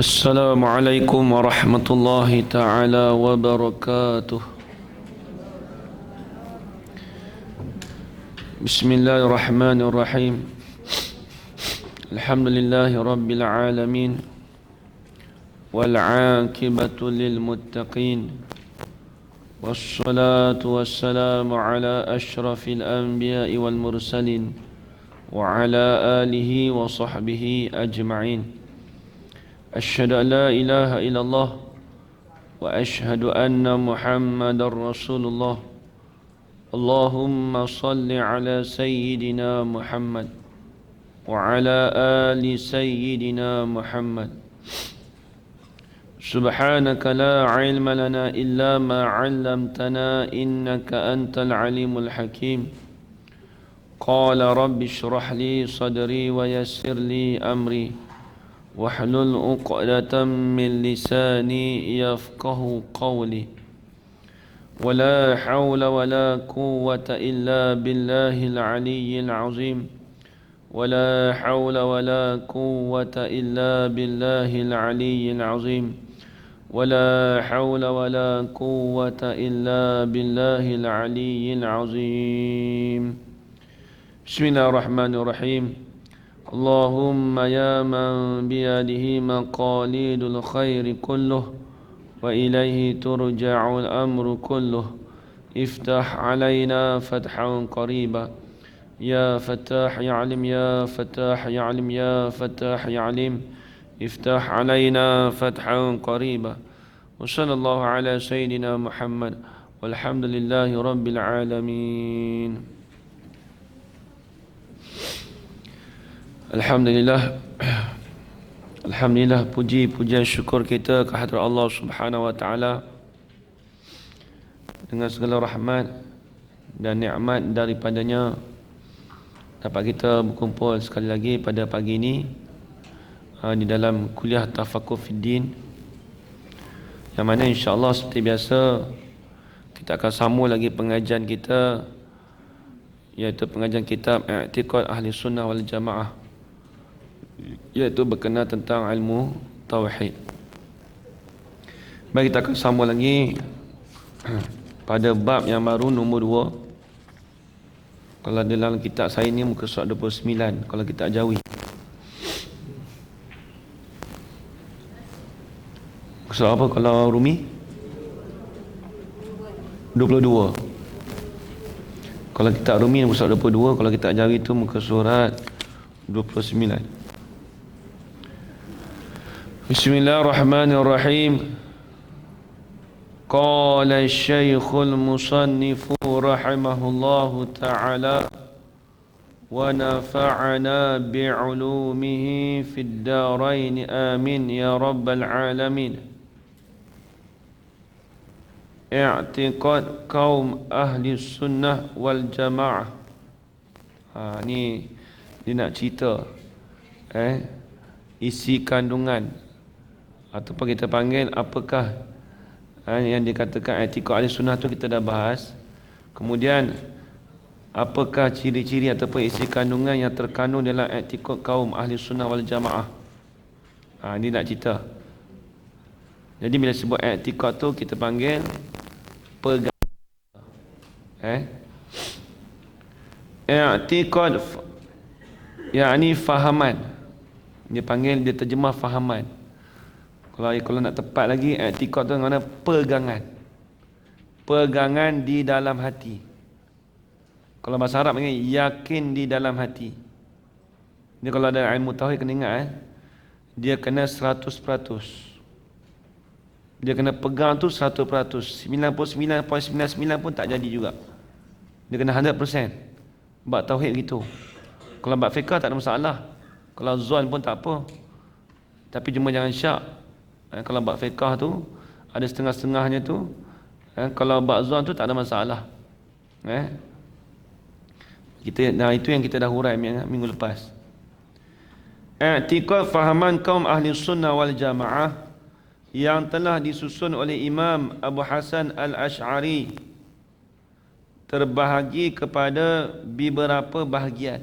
السلام عليكم ورحمة الله تعالى وبركاته. بسم الله الرحمن الرحيم. الحمد لله رب العالمين، والعاقبة للمتقين، والصلاة والسلام على أشرف الأنبياء والمرسلين وعلى آله وصحبه أجمعين. أشهد أن لا إله إلا الله وأشهد أن محمد رسول الله. اللهم صل على سيدنا محمد وعلى آل سيدنا محمد. سبحانك لا علم لنا إلا ما علمتنا إنك أنت العليم الحكيم. قال رب اشرح لي صدري ويسر لي أمري واحلل عقدة من لساني يفقه قولي. ولا حول ولا قوة إلا بالله العلي العظيم. ولا حول ولا قوة إلا بالله العلي العظيم. ولا حول ولا قوة إلا بالله العلي العظيم. بسم الله الرحمن الرحيم. اللهم يا من بيده مقاليد الخير كله وإليه ترجع الأمر كله، افتح علينا فتحا قريبا. يا فتاح يا علم، يا فتاح يا علم، يا فتاح يا علم، افتح علينا فتحا قريبا. وصلى الله على سيدنا محمد والحمد لله رب العالمين. Alhamdulillah. Alhamdulillah, puji pujian syukur kita kehadrat Allah Subhanahu wa taala dengan segala rahmat dan nikmat daripadanya dapat kita berkumpul sekali lagi pada pagi ini di dalam kuliah Tafaqquh Fiddin, yang mana insya-Allah seperti biasa kita akan sambung lagi pengajian kita, iaitu pengajian kitab I'tiqad Ahli Sunnah wal Jamaah, iaitu berkenaan tentang ilmu tauhid. Baik, kita akan sambung lagi pada bab yang baru nombor 2. Kalau dalam kitab saya ni muka surat 29 kalau kita ajawi. Surat apa kalau Rumi? 22. Kalau kita Rumi muka surat 22, kalau kita ajawi tu muka surat 29. Bismillahirrahmanirrahim. Qala Syekhul Musannif rahimahullahu ta'ala wa nafa'ana bi'ulumihi fid darain amin ya rabbal alamin. I'tiqad kaum ahli sunnah wal jamaah. Ni dia nak cerita isi kandungan ataupun kita panggil apakah yang dikatakan i'tiqad ahli sunnah tu kita dah bahas. Kemudian apakah ciri-ciri ataupun isi kandungan yang terkandung dalam i'tiqad kaum ahli sunnah wal jamaah. Ini nak cerita. Jadi bila sebut i'tiqad tu kita panggil pegangan. I'tiqad yakni fahaman. Dia panggil, dia terjemah fahaman. Kalau nak tepat lagi, i'tiqad tu mana? Pegangan. Pegangan di dalam hati. Kalau bahasa Arab panggil yakin di dalam hati. Dia kalau ada ilmu tauhid kena ingat dia kena 100%. Dia kena pegang tu 100%. 99.99 pun tak jadi juga. Dia kena 100%. Bab tauhid gitu. Kalau bab fiqh tak ada masalah. Kalau zon pun tak apa. Tapi cuma jangan syak. Kalau bab fiqh tu ada setengah-setengahnya tu. Kalau bab zon tu tak ada masalah. Itu yang kita dah hurai minggu lepas. I'tiqad fahaman kaum ahli sunnah wal jamaah yang telah disusun oleh Imam Abu Hasan Al-Ash'ari terbahagi kepada beberapa bahagian.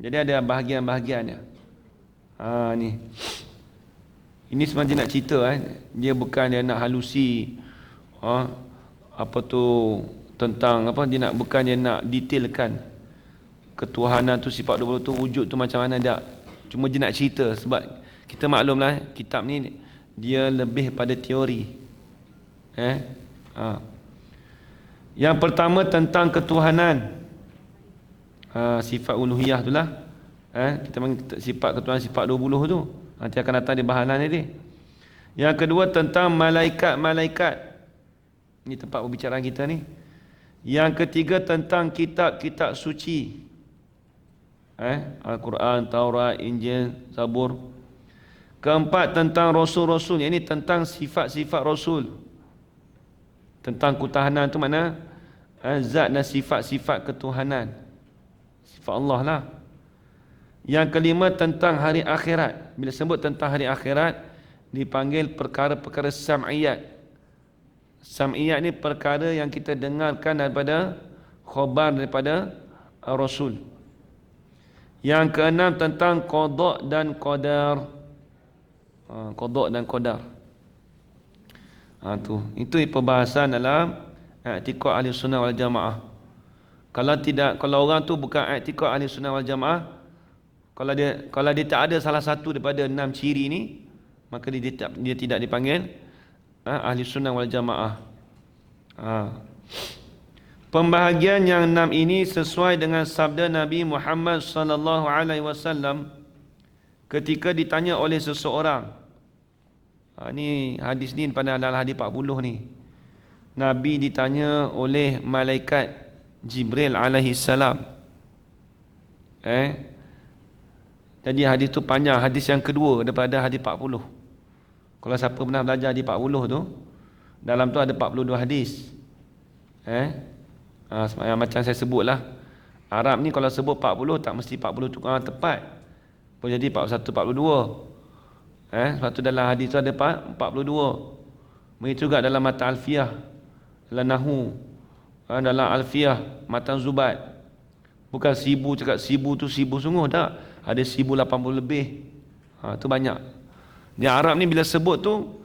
Jadi ada bahagian-bahagiannya. Ni Ini sebenarnya nak cerita dia bukan dia nak halusi apa tu tentang apa dia nak, bukan dia nak detailkan ketuhanan tu, sifat 20 tu, wujud tu macam mana, tak. Cuma dia nak cerita sebab kita maklumlah kitab ni dia lebih pada teori. Yang pertama tentang ketuhanan, sifat uluhiyah tu lah. Kita panggil sifat ketuhanan, sifat 20 tu. Nanti akan datang di bahasan nanti. Yang kedua tentang malaikat-malaikat. Ini tempat perbicaraan kita ni. Yang ketiga tentang kitab-kitab suci. Al-Quran, Taurat, Injil, Zabur. Keempat tentang rasul-rasul. Ini tentang sifat-sifat rasul. Tentang ketuhanan tu mana? Zat dan sifat-sifat ketuhanan. Sifat Allah lah. Yang kelima tentang hari akhirat. Bila sebut tentang hari akhirat, dipanggil perkara-perkara sam'iyat. Sam'iyat ni perkara yang kita dengarkan daripada khabar daripada Rasul. Yang keenam tentang qada' dan qadar. Qada' dan qadar. Itu perbahasan dalam i'tiqad ahli sunnah wal jamaah. Kalau orang tu bukan i'tiqad ahli sunnah wal jamaah, kalau dia tak ada salah satu daripada 6 ciri ni, maka dia tidak dipanggil ahli sunnah wal jamaah. Pembahagian yang 6 ini sesuai dengan sabda Nabi Muhammad sallallahu alaihi wasallam ketika ditanya oleh seseorang. Ni hadis ni pada dalam hadis 40 ni. Nabi ditanya oleh malaikat Jibril alaihi salam. Jadi hadis tu panjang, hadis yang kedua daripada hadis 40. Kalau siapa pernah belajar hadis 40 tu, dalam tu ada 42 hadis. Macam saya sebutlah, Arab ni kalau sebut 40 tak mesti 40 tu tepat. Boleh jadi 41, 42. Sebab tu dalam hadis tu ada 42. Begitu juga dalam mata alfiyah, dalam nahu, dalam alfiyah matan zubat. Bukan 1000 cakap 1000 tu 1000 sungguh, tak. Ada 1080 lebih. Tu banyak. Di Arab ni bila sebut tu,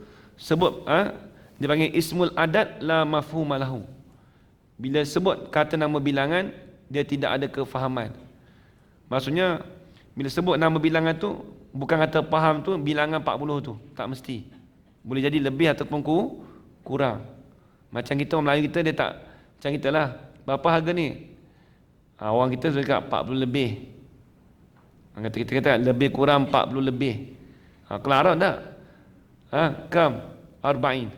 dia panggil ismul adad la mafhuma lahu. Bila sebut kata nama bilangan, dia tidak ada kefahaman. Maksudnya bila sebut nama bilangan tu, bukan kata faham tu bilangan 40 tu, tak mesti. Boleh jadi lebih ataupun kurang. Macam kita orang Melayu kita, dia tak macam kita lah. Berapa harga ni? Orang kita cakap 40 lebih. Kita kata lebih kurang 40 lebih. Kalau Arab tak? Kam arba'in.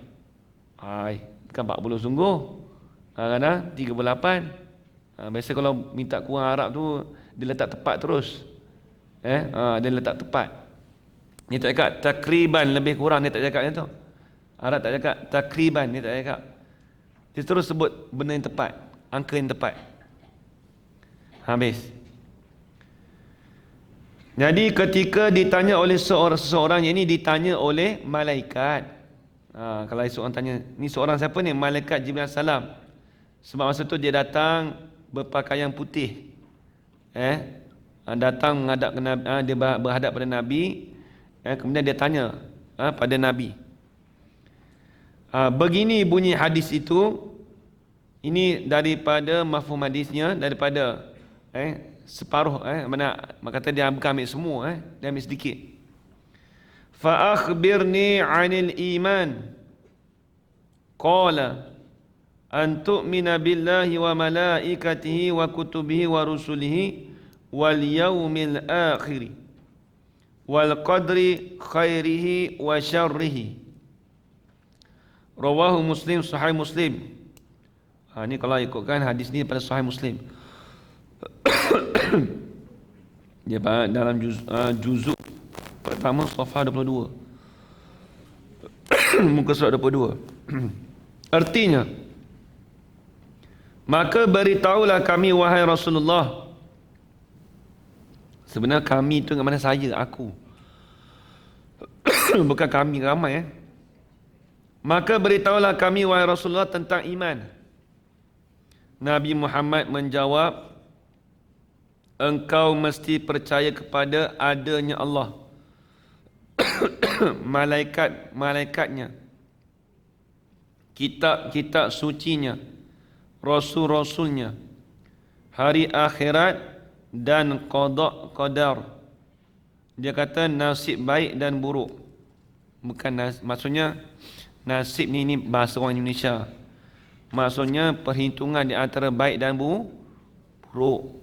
Bukan 40 sungguh. Kadang 38. Biasa kalau minta kurang Arab tu, dia letak tepat terus. Dia letak tepat. Dia tak cakap takriban lebih kurang, dia tak cakap macam tu. Arab tak cakap takriban, dia tak cakap. Dia terus sebut benda yang tepat, angka yang tepat. Habis. Jadi ketika ditanya oleh seseorang, ini ditanya oleh malaikat. Kalau seorang tanya, ni seorang siapa ni? Malaikat Jibril salam. Sebab masa tu dia datang berpakaian putih. Datang menghadap ke Nabi, dia berhadap pada Nabi. Kemudian dia tanya pada Nabi. Begini bunyi hadis itu. Ini daripada mafhum hadisnya, daripada separuh, mana kata dia bukan ambil semua, dia ambil sedikit. Fa akhbirni 'anil iman. Qala an tu'mina billahi wa malaikatihi wa kutubihi wa rusulihi wal yaumil akhir wal qadri khairihi wa syarrihi. Rawahu Muslim, Sahih Muslim. Ni kalau ikutkan hadis ni pada Sahih Muslim. Dia dalam juzuk pertama Safha 22 muka surat 22. Artinya, maka beritahulah kami wahai Rasulullah. Sebenarnya kami tu dengan mana saya, aku. Bukan kami ramai. Maka beritahulah kami wahai Rasulullah tentang iman. Nabi Muhammad menjawab, engkau mesti percaya kepada adanya Allah malaikat-malaikatnya, kitab-kitab sucinya, rasul-rasulnya, hari akhirat dan qada qadar. Dia kata nasib baik dan buruk. Bukan maksudnya nasib ni bahasa orang Indonesia. Maksudnya perhitungan di antara baik dan buruk.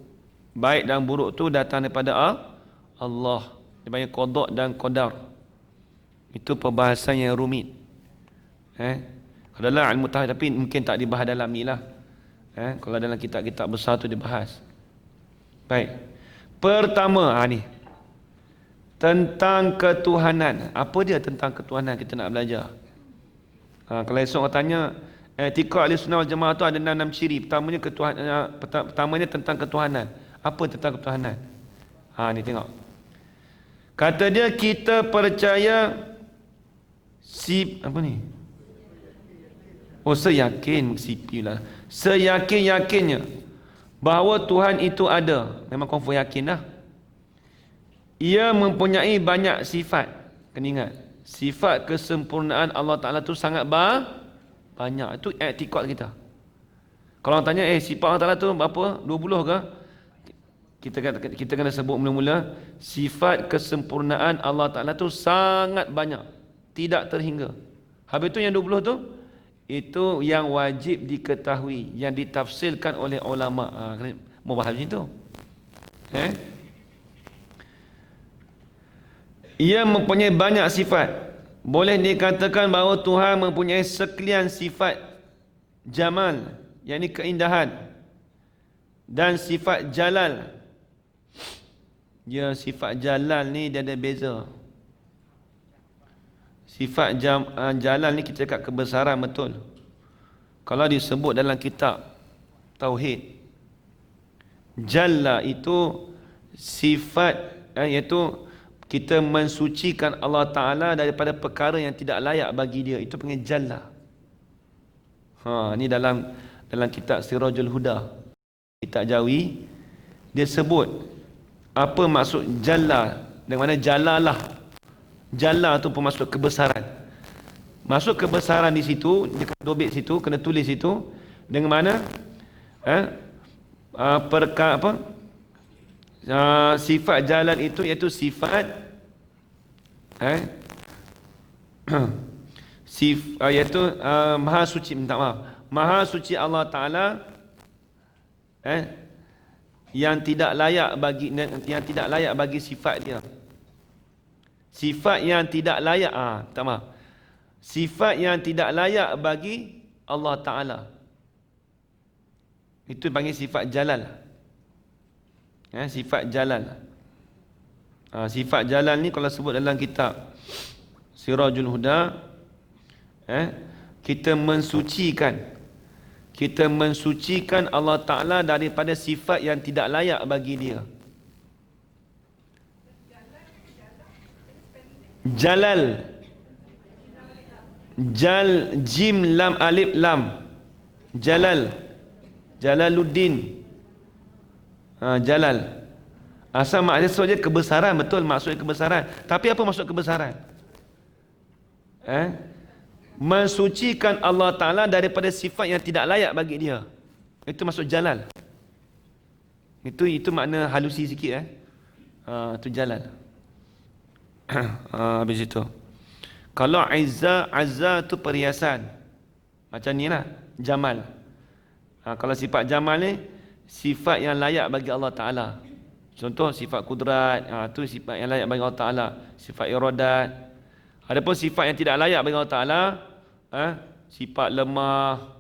Baik dan buruk tu datang daripada Allah. Dia panggil qada dan qadar. Itu perbahasan yang rumit. Kalau dalam ilmu tauhid tapi mungkin tak dibahas dalam ni lah. Kalau dalam kitab-kitab besar tu dibahas. Baik. Pertama ni tentang ketuhanan. Apa dia tentang ketuhanan kita nak belajar? Kalau esok orang tanya etika Ahlussunnah wal Jamaah tu ada 6 ciri. Pertamanya pertamanya tentang ketuhanan. Apa tentang ketuhanan? Ni tengok. Kata dia kita percaya apa ni? Seyakin-yakinnya bahawa Tuhan itu ada. Memang confirm yakin dah. Ia mempunyai banyak sifat. Kena ingat, sifat kesempurnaan Allah Ta'ala tu sangat banyak. Itu i'tiqad kita. Kalau orang tanya sifat Allah Ta'ala tu berapa? 20 ke? Kita kena sebut mula-mula sifat kesempurnaan Allah Ta'ala tu sangat banyak, tidak terhingga. Habis tu yang 20 tu, itu yang wajib diketahui, yang ditafsirkan oleh ulama. Mau bahas macam tu. Ia mempunyai banyak sifat. Boleh dikatakan bahawa Tuhan mempunyai sekalian sifat jamal, yakni keindahan, dan sifat jalal. Sifat jalal ni dia ada beza. Sifat jalal ni kita cakap kebesaran betul. Kalau disebut dalam kitab tauhid, jalla itu sifat iaitu kita mensucikan Allah Ta'ala daripada perkara yang tidak layak bagi dia. Itu panggil jalla. Ni dalam kitab Sirajul Huda, kitab Jawi, dia sebut apa maksud jalla. Dengan mana jalalah. Jalla tu pun maksud kebesaran. Masuk kebesaran di situ, dia kena dobit situ, kena tulis situ. Dengan mana sifat jalal itu iaitu sifat iaitu maha suci, maha suci Allah Ta'ala yang tidak layak bagi sifat dia. Sifat yang tidak layak sifat yang tidak layak bagi Allah Ta'ala, itu panggil sifat jalal. Sifat jalal. Sifat jalal ni kalau sebut dalam kitab Sirajul Huda, kita mensucikan Allah Ta'ala daripada sifat yang tidak layak bagi dia. Jalal, jim lam alif lam, jalal, Jalaluddin. Jalal asal maknanya saja kebesaran, betul maksudnya kebesaran. Tapi apa maksud kebesaran? Mensucikan Allah Ta'ala daripada sifat yang tidak layak bagi dia. Itu maksud jalal. Itu makna halusi sikit. Itu jalal. Habis itu, kalau azza tu perhiasan, macam ni lah jamal. Kalau sifat jamal ni sifat yang layak bagi Allah Ta'ala. Contoh sifat kudrat, tu sifat yang layak bagi Allah Ta'ala. Sifat iradat. Adapun sifat yang tidak layak bagi Allah Ta'ala, sifat lemah,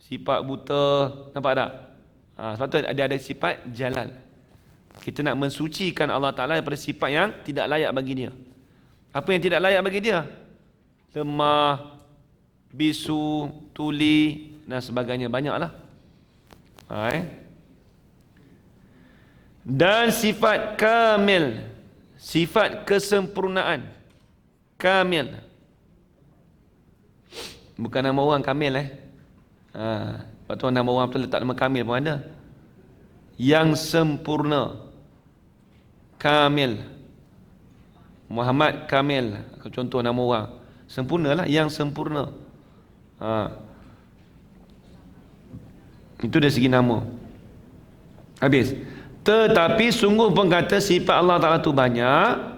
sifat buta, nampak tak? Sebab tu ada sifat jalal. Kita nak mensucikan Allah Ta'ala daripada sifat yang tidak layak bagi dia. Apa yang tidak layak bagi dia? Lemah, bisu, tuli dan sebagainya. Banyaklah. Dan sifat kamil, sifat kesempurnaan. Kamil. Bukan nama orang Kamil. Sebab tu nama orang tu letak nama Kamil pun ada. Yang sempurna. Kamil. Muhammad Kamil, contoh nama orang. Sempurnalah, yang sempurna. Itu dari segi nama. Habis. Tetapi sungguh pun kata sifat Allah Ta'ala tu banyak,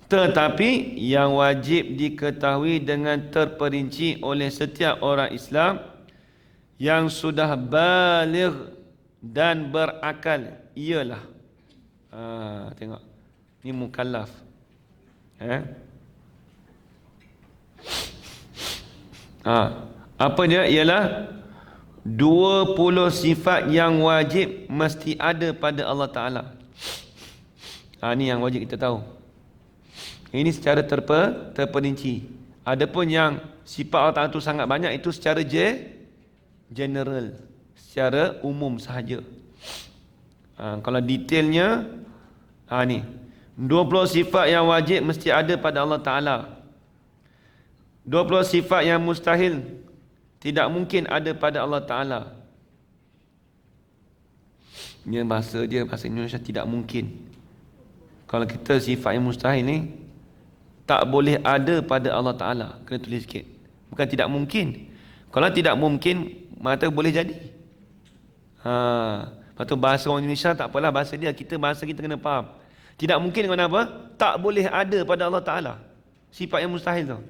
tetapi yang wajib diketahui dengan terperinci oleh setiap orang Islam yang sudah baligh dan berakal ialah, tengok, ni mukallaf. Apa dia? Ialah 20 sifat yang wajib mesti ada pada Allah Ta'ala. Ni yang wajib kita tahu. Ini secara terperinci. Adapun yang sifat Allah Ta'ala itu sangat banyak, itu secara general, secara umum sahaja. Kalau detailnya, ni 20 sifat yang wajib mesti ada pada Allah Ta'ala. 20 sifat yang mustahil, tidak mungkin ada pada Allah Ta'ala. Dia bahasa Indonesia tidak mungkin. Kalau kita sifat yang mustahil ni tak boleh ada pada Allah Ta'ala, kena tulis sikit. Bukan tidak mungkin. Kalau tidak mungkin, maka boleh jadi. Lepas tu bahasa orang Indonesia tak apalah, bahasa dia, bahasa kita kena faham. Tidak mungkin kenapa? Tak boleh ada pada Allah Ta'ala sifat yang mustahil tu.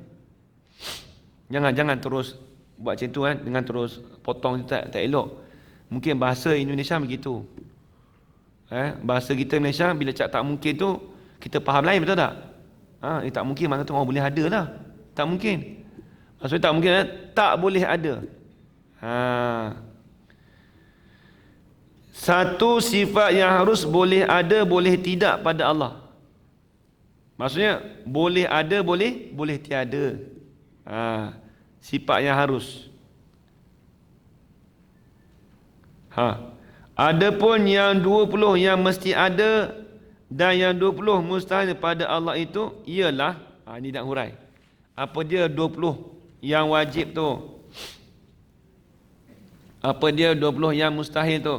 Jangan terus buat macam tu kan, dengan terus potong tak elok. Mungkin bahasa Indonesia begitu. Bahasa kita Malaysia bila cakap tak mungkin tu kita faham lain, betul tak? Tak mungkin makna tu orang boleh ada lah. Tak mungkin. Maksudnya tak mungkin, tak boleh ada. Satu sifat yang harus boleh ada, boleh tidak pada Allah. Maksudnya boleh ada, boleh tiada. Sifat yang harus. Adapun yang 20 yang mesti ada dan yang 20 mustahil pada Allah itu ialah, ini nak hurai. Apa dia 20 yang wajib tu? Apa dia 20 yang mustahil tu?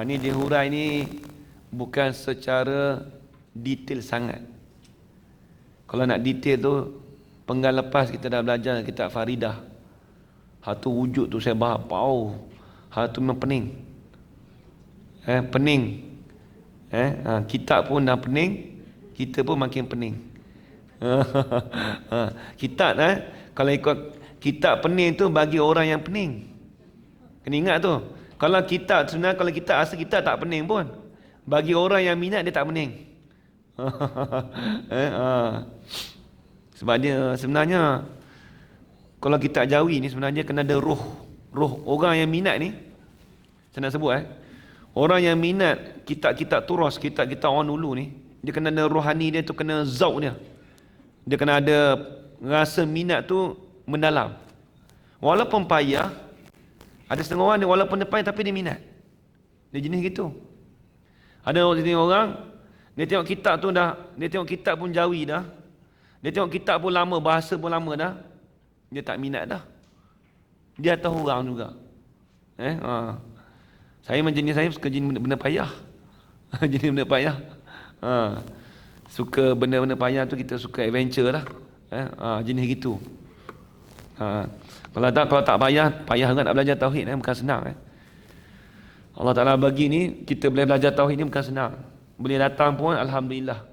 Ni dihurai ni bukan secara detail sangat. Kalau nak detail tu, penggal lepas kita dah belajar kitab Faridah. Hatu wujud tu saya bahas pau. Hatu memang pening. Pening. Kitab pun dah pening, kita pun makin pening. Kitab kalau ikut kitab pening tu bagi orang yang pening. Kena ingat tu. Kalau kitab sebenarnya, kalau kitab asal kitab tak pening pun, bagi orang yang minat dia tak pening. Sebab dia sebenarnya kalau kitab Jawi ni sebenarnya kena ada roh orang yang minat ni. Saya nak sebut orang yang minat kitab-kitab turas, kitab-kitab orang dulu ni, dia kena ada rohani dia tu, kena zauk dia. Dia kena ada rasa minat tu mendalam. Walaupun payah, ada setengah orang dia walaupun dia payah tapi dia minat. Dia jenis gitu. Ada jenis orang, dia tengok kitab tu dah, dia tengok kitab pun Jawi dah. Dia tengok kitab pun lama, bahasa pun lama dah. Dia tak minat dah. Dia tahu orang juga. Saya macam jenis saya suka jenis benda payah. Jenis benda payah. Suka benda-benda payah tu, kita suka adventure lah. Jenis gitu. Kalau tak payah sangat nak belajar tauhid, bukan senang. Allah Ta'ala bagi ni, kita boleh belajar tauhid ni bukan senang. Boleh datang pun alhamdulillah.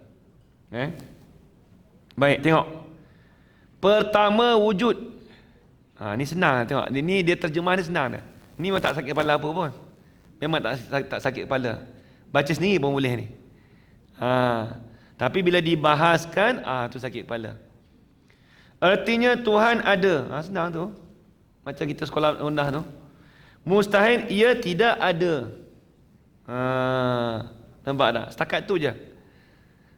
Baik, tengok. Pertama wujud. Ni senang tengok. Ni dia terjemah dia senang dah. Ni memang tak sakit kepala apa pun. Memang tak sakit kepala. Baca sendiri pun boleh ni. Tapi bila dibahaskan, tu sakit kepala. Artinya Tuhan ada. Senang tu. Macam kita sekolah rendah tu. Mustahil ia tidak ada. Nampak tak? Setakat tu je.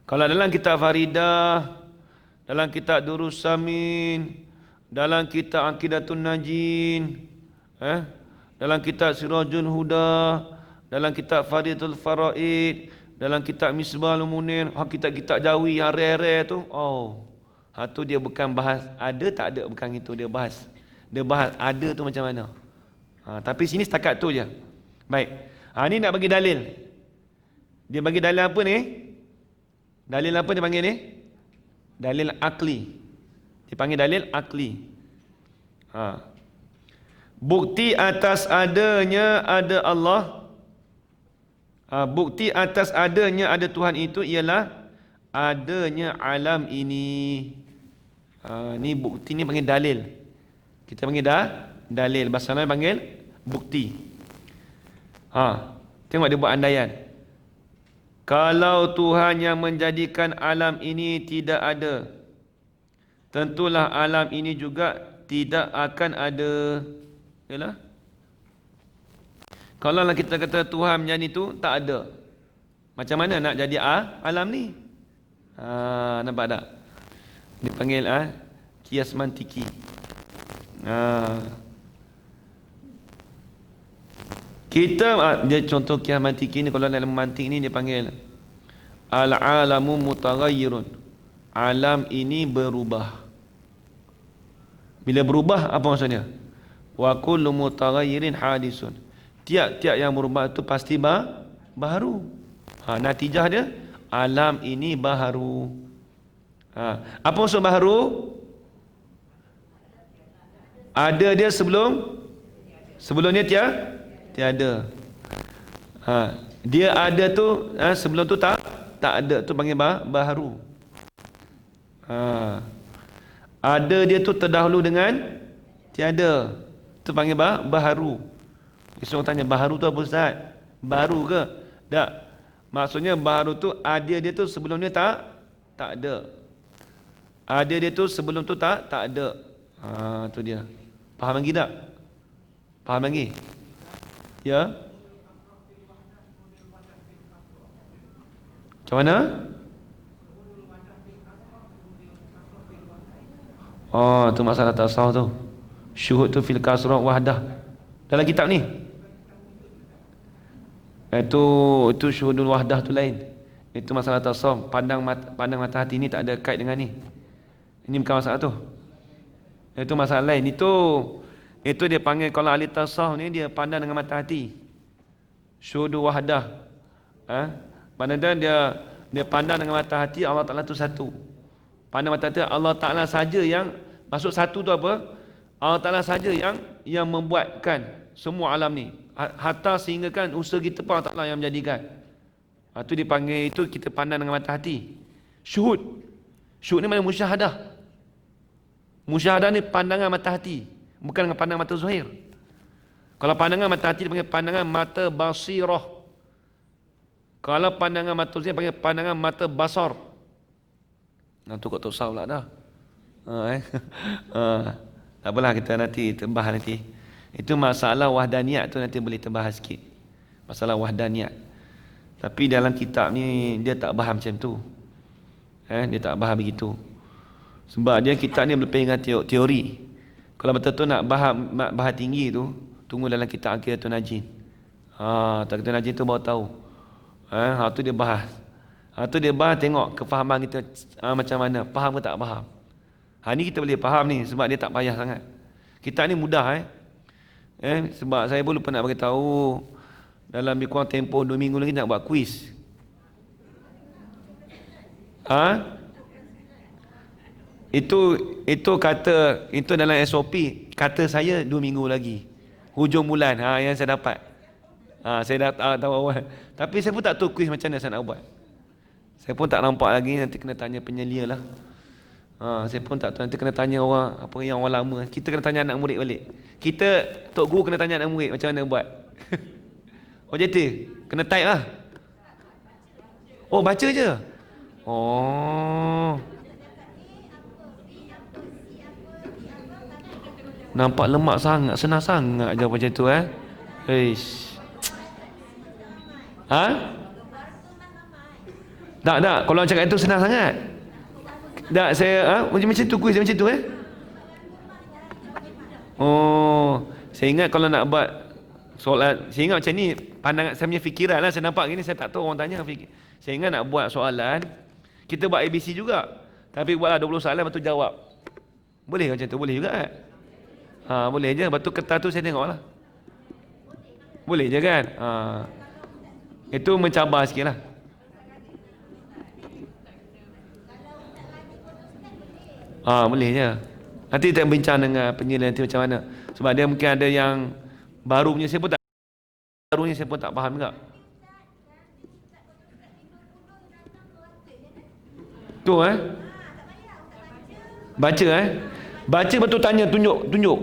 Kalau dalam kitab Faridah, dalam kitab Durus Samin, dalam kitab Aqidatun Najin, dalam kitab Sirajul Huda, dalam kitab Faridatul Faraid, dalam kitab Misbahul Munir, kitab-kitab Jawi yang rare-rare tu, tu dia bukan bahas ada tak ada, bukan itu dia bahas. Dia bahas ada tu macam mana. Tapi sini setakat tu je. Baik. Ni nak bagi dalil. Dia bagi dalil apa ni? Dalil apa dia panggil ni? Dalil akli. Dipanggil dalil akli. Bukti atas adanya ada Allah, bukti atas adanya ada Tuhan itu ialah adanya alam ini. Ni bukti ni panggil dalil. Kita panggil dalil. Bahasa Arab panggil bukti. Tengok dia buat andaian. Kalau Tuhan yang menjadikan alam ini tidak ada, tentulah alam ini juga tidak akan ada. Yalah. Kalau kita kata Tuhan macam itu tak ada, macam mana nak jadi alam ni? Nampak tak? Dipanggil kias mantiki. Kita dia contoh kias mantiki ni, kalau dalam mantik ni dia panggil al-alamu mutaghayyirun. Alam ini berubah. Bila berubah apa maksudnya? Wa kullu mutaghayyirin hadisun. Tiap-tiap yang berubah itu pasti baharu. Natijah dia alam ini baharu. Apa maksud baharu? Ada dia sebelum dia tiada. Dia ada tu sebelum tu tak ada, tu panggil baharu. Ada dia tu terdahulu dengan tiada, tu panggil baharu. Orang tanya baharu tu apa Ustaz? Baru ke? Tak. Maksudnya baharu tu ada dia tu sebelum dia tak ada. Ada dia tu sebelum tu tak ada. Tu dia. Faham lagi tak? Faham lagi? Ya? Macam mana? Tu masalah tasawuf tu. Syuhud tu fil kasrah wahdah. Dalam kitab ni. Itu syuhudul wahdah tu lain. Itu masalah tasawuf. Pandang mata hati ni tak ada kait dengan ni. Ini bukan masalah tu. Itu masalah lain. Itu dia panggil, kalau ahli tasawuf ni dia pandang dengan mata hati. Syuhudul wahdah. Pandang dia pandang dengan mata hati Allah Ta'ala tu satu. Pandang mata hati Allah Ta'ala saja yang, maksud satu tu apa? Allah Ta'ala saja yang membuatkan semua alam ni. Hatta sehingga kan usaha kita pun Allah Ta'ala yang menjadikan. Itu dipanggil, itu kita pandang dengan mata hati. Syuhud. Syuhud ni mana musyahadah. Musyahadah ni pandangan mata hati, bukan dengan pandangan mata zahir. Kalau pandangan mata hati dipanggil pandangan mata basirah. Kalau pandangan mata zahir dipanggil pandangan mata basar. Tu kau tahu pula dah. Tak apalah, kita nanti terbahas nanti. Itu masalah wahdaniyat tu nanti boleh terbahas sikit. Masalah wahdaniyat. Tapi dalam kitab ni dia tak bahas macam tu. Dia tak bahas begitu. Sebab dia kitab ni berlepas dengan teori. Kalau betul-betul nak bahas tinggi tu, tunggu dalam kitab Aqidatul Najin. Aqidatul Najin tu baru tahu. Tu dia bahas. Tu dia bahas, tengok kefahaman kita macam mana, faham ke tak faham. Ni kita boleh faham ni sebab dia tak payah sangat. Kitab ni mudah sebab saya pun lupa nak bagi tahu, dalam lebih kurang tempoh 2 minggu lagi nak buat kuis. Itu kata, itu dalam SOP kata saya 2 minggu lagi. Hujung bulan yang saya dapat. Saya dah tahu awal. Tapi saya pun tak tahu kuis macam mana saya nak buat. Saya pun tak nampak lagi, nanti kena tanya penyelia lah. Saya pun tak tahu, nanti kena tanya orang, apa yang orang lama. Kita kena tanya anak murid balik. Kita, Tok Guru kena tanya anak murid macam mana buat. OJT, kena type lah. Oh, baca je. Nampak lemak sangat, senang sangat je macam tu Tak, kalau orang cakap itu senang sangat. Tak, saya macam tu kuis macam tu saya ingat kalau nak buat soalan, saya ingat macam ni, pandangan saya punya fikiran lah, saya nampak gini, saya tak tahu orang tanya saya ingat nak buat soalan, kita buat ABC juga, tapi buatlah 20 soalan lepas tu jawab. Boleh macam tu? Boleh juga boleh je, lepas tu kertas tu saya tengok lah. Boleh je kan? Itu mencabar sikit lah. Boleh je. Nanti kita bincang dengan penyelia nanti macam mana. Sebab dia mungkin ada yang baru punya, saya pun tak faham juga. Tu baca baca betul, tanya, tunjuk.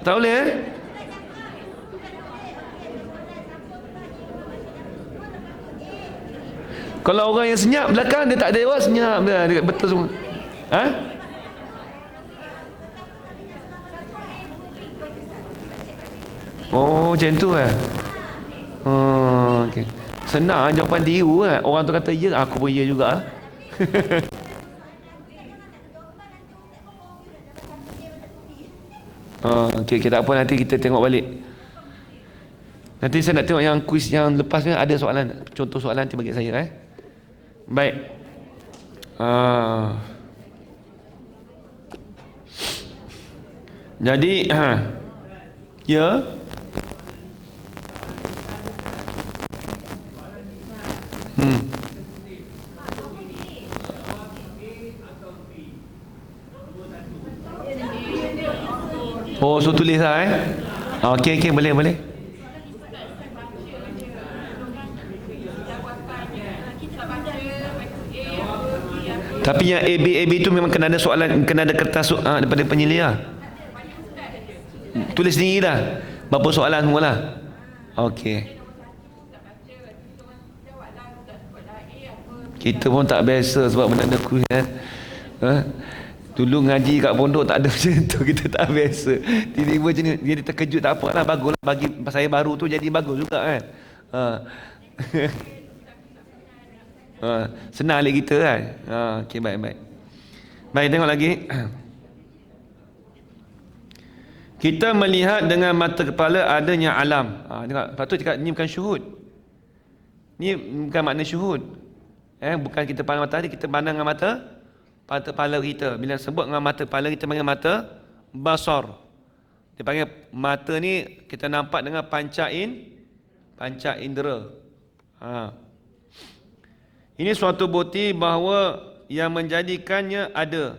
Tak boleh Kalau orang yang senyap belakang, dia tak ada orang senyap dia betul semua. Oh, macam tu okay. Senang jawapan tiru orang tu kata ya, aku pun ya juga. Okay, tak apa, nanti kita tengok balik. Nanti saya nak tengok yang kuis yang lepas ni ada soalan, contoh soalan nanti bagi saya Baik. Jadi ya. Oh, so tulis lah Okey, boleh. Tapi yang AB tu memang kena ada soalan, kena ada kertas daripada penyelia. Tulis sendiri dah berapa soalan semua lah. Okey. Kita pun tak biasa sebab benda ada kuis Dulu ngaji kat pondok tak ada macam tu, kita tak biasa. Tiba-tiba macam ni, jadi terkejut, tak apalah, baguslah bagi saya baru tu, jadi bagus juga senang lagi kita okey, baik. Baik, tengok lagi. Kita melihat dengan mata kepala adanya alam. Tengok, patut cakap ni bukan syuhud. Ni bukan makna syuhud. Bukan kita pandang matahari, kita pandang dengan mata kepala kita. Bila sebut dengan mata kepala, kita panggil mata basar. Dia panggil mata ni kita nampak dengan panca indera. Ini suatu bukti bahawa yang menjadikannya ada,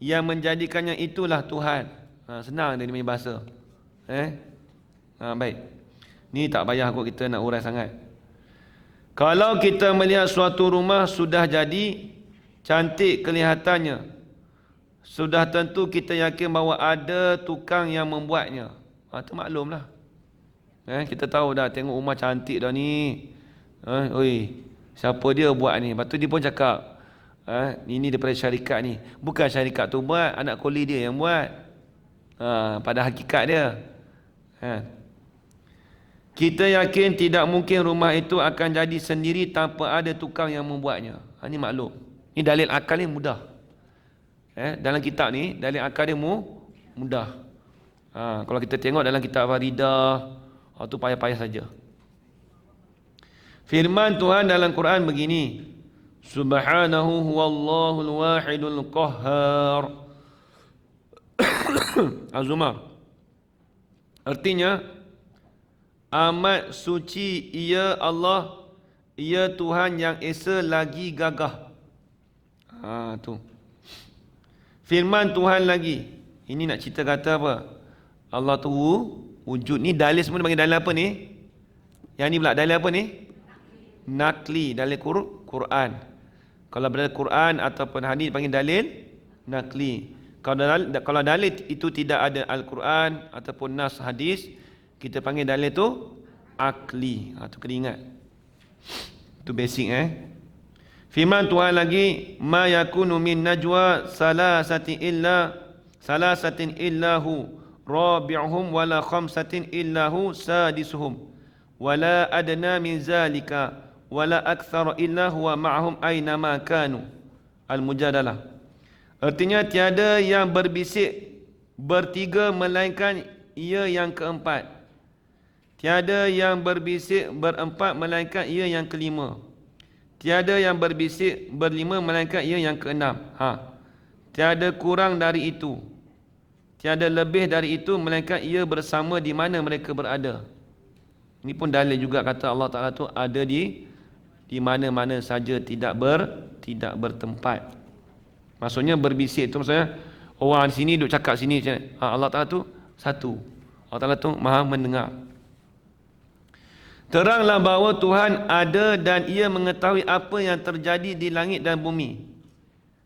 yang menjadikannya itulah Tuhan. Senang dia punya bahasa. Baik. Ni tak payah kot kita nak urai sangat. Kalau kita melihat suatu rumah sudah jadi, cantik kelihatannya, sudah tentu kita yakin bahawa ada tukang yang membuatnya. Itu maklumlah. Kita tahu dah, tengok rumah cantik dah ni. Siapa dia buat ni? Lepas tu dia pun cakap, ini daripada syarikat ni. Bukan syarikat tu buat, anak koli dia yang buat. Pada hakikat dia. Kita yakin tidak mungkin rumah itu akan jadi sendiri tanpa ada tukang yang membuatnya. Ini maklum. Ini dalil akal ni mudah. Dalam kitab ni, dalil akal dia mudah. Kalau kita tengok dalam kitab Faridah, itu payah-payah saja. Firman Tuhan dalam Quran begini, Subhanahu huwallahul wahidul qahhar. Az-Zumar. Artinya, amat suci ia Allah, ia Tuhan yang esa lagi gagah. Tu. Firman Tuhan lagi. Ini nak cerita kata apa? Allah tu wujud. Ni dalil semua panggil dalil apa ni? Yang ni pula dalil apa ni? Nakli, dalil Quran. Kalau dalil Quran ataupun hadis panggil dalil nakli. Kalau dalil itu tidak ada Al-Quran ataupun nas hadis, kita panggil dalil tu akli. Tu kena ingat. Itu basic Firman Tuhan lagi, ma yakunu min najwa salasatin illahu rabi'uhum wala khamsatin illahu sadisuhum wala adna min zalika wala akthara illa huwa ma'hum aina ma kanu. Al-Mujadalah. Artinya tiada yang berbisik bertiga melainkan ia yang keempat. Tiada yang berbisik berempat melainkan ia yang kelima. Tiada yang berbisik berlima melainkan ia yang keenam. Tiada kurang dari itu, tiada lebih dari itu melainkan ia bersama di mana mereka berada. Ini pun dalil juga kata Allah Ta'ala tu ada di mana-mana saja, tidak bertempat. Maksudnya berbisik tu maksudnya orang di sini duk cakap sini. Allah Ta'ala tu satu. Allah Ta'ala tu maha mendengar. Teranglah bahawa Tuhan ada dan ia mengetahui apa yang terjadi di langit dan bumi.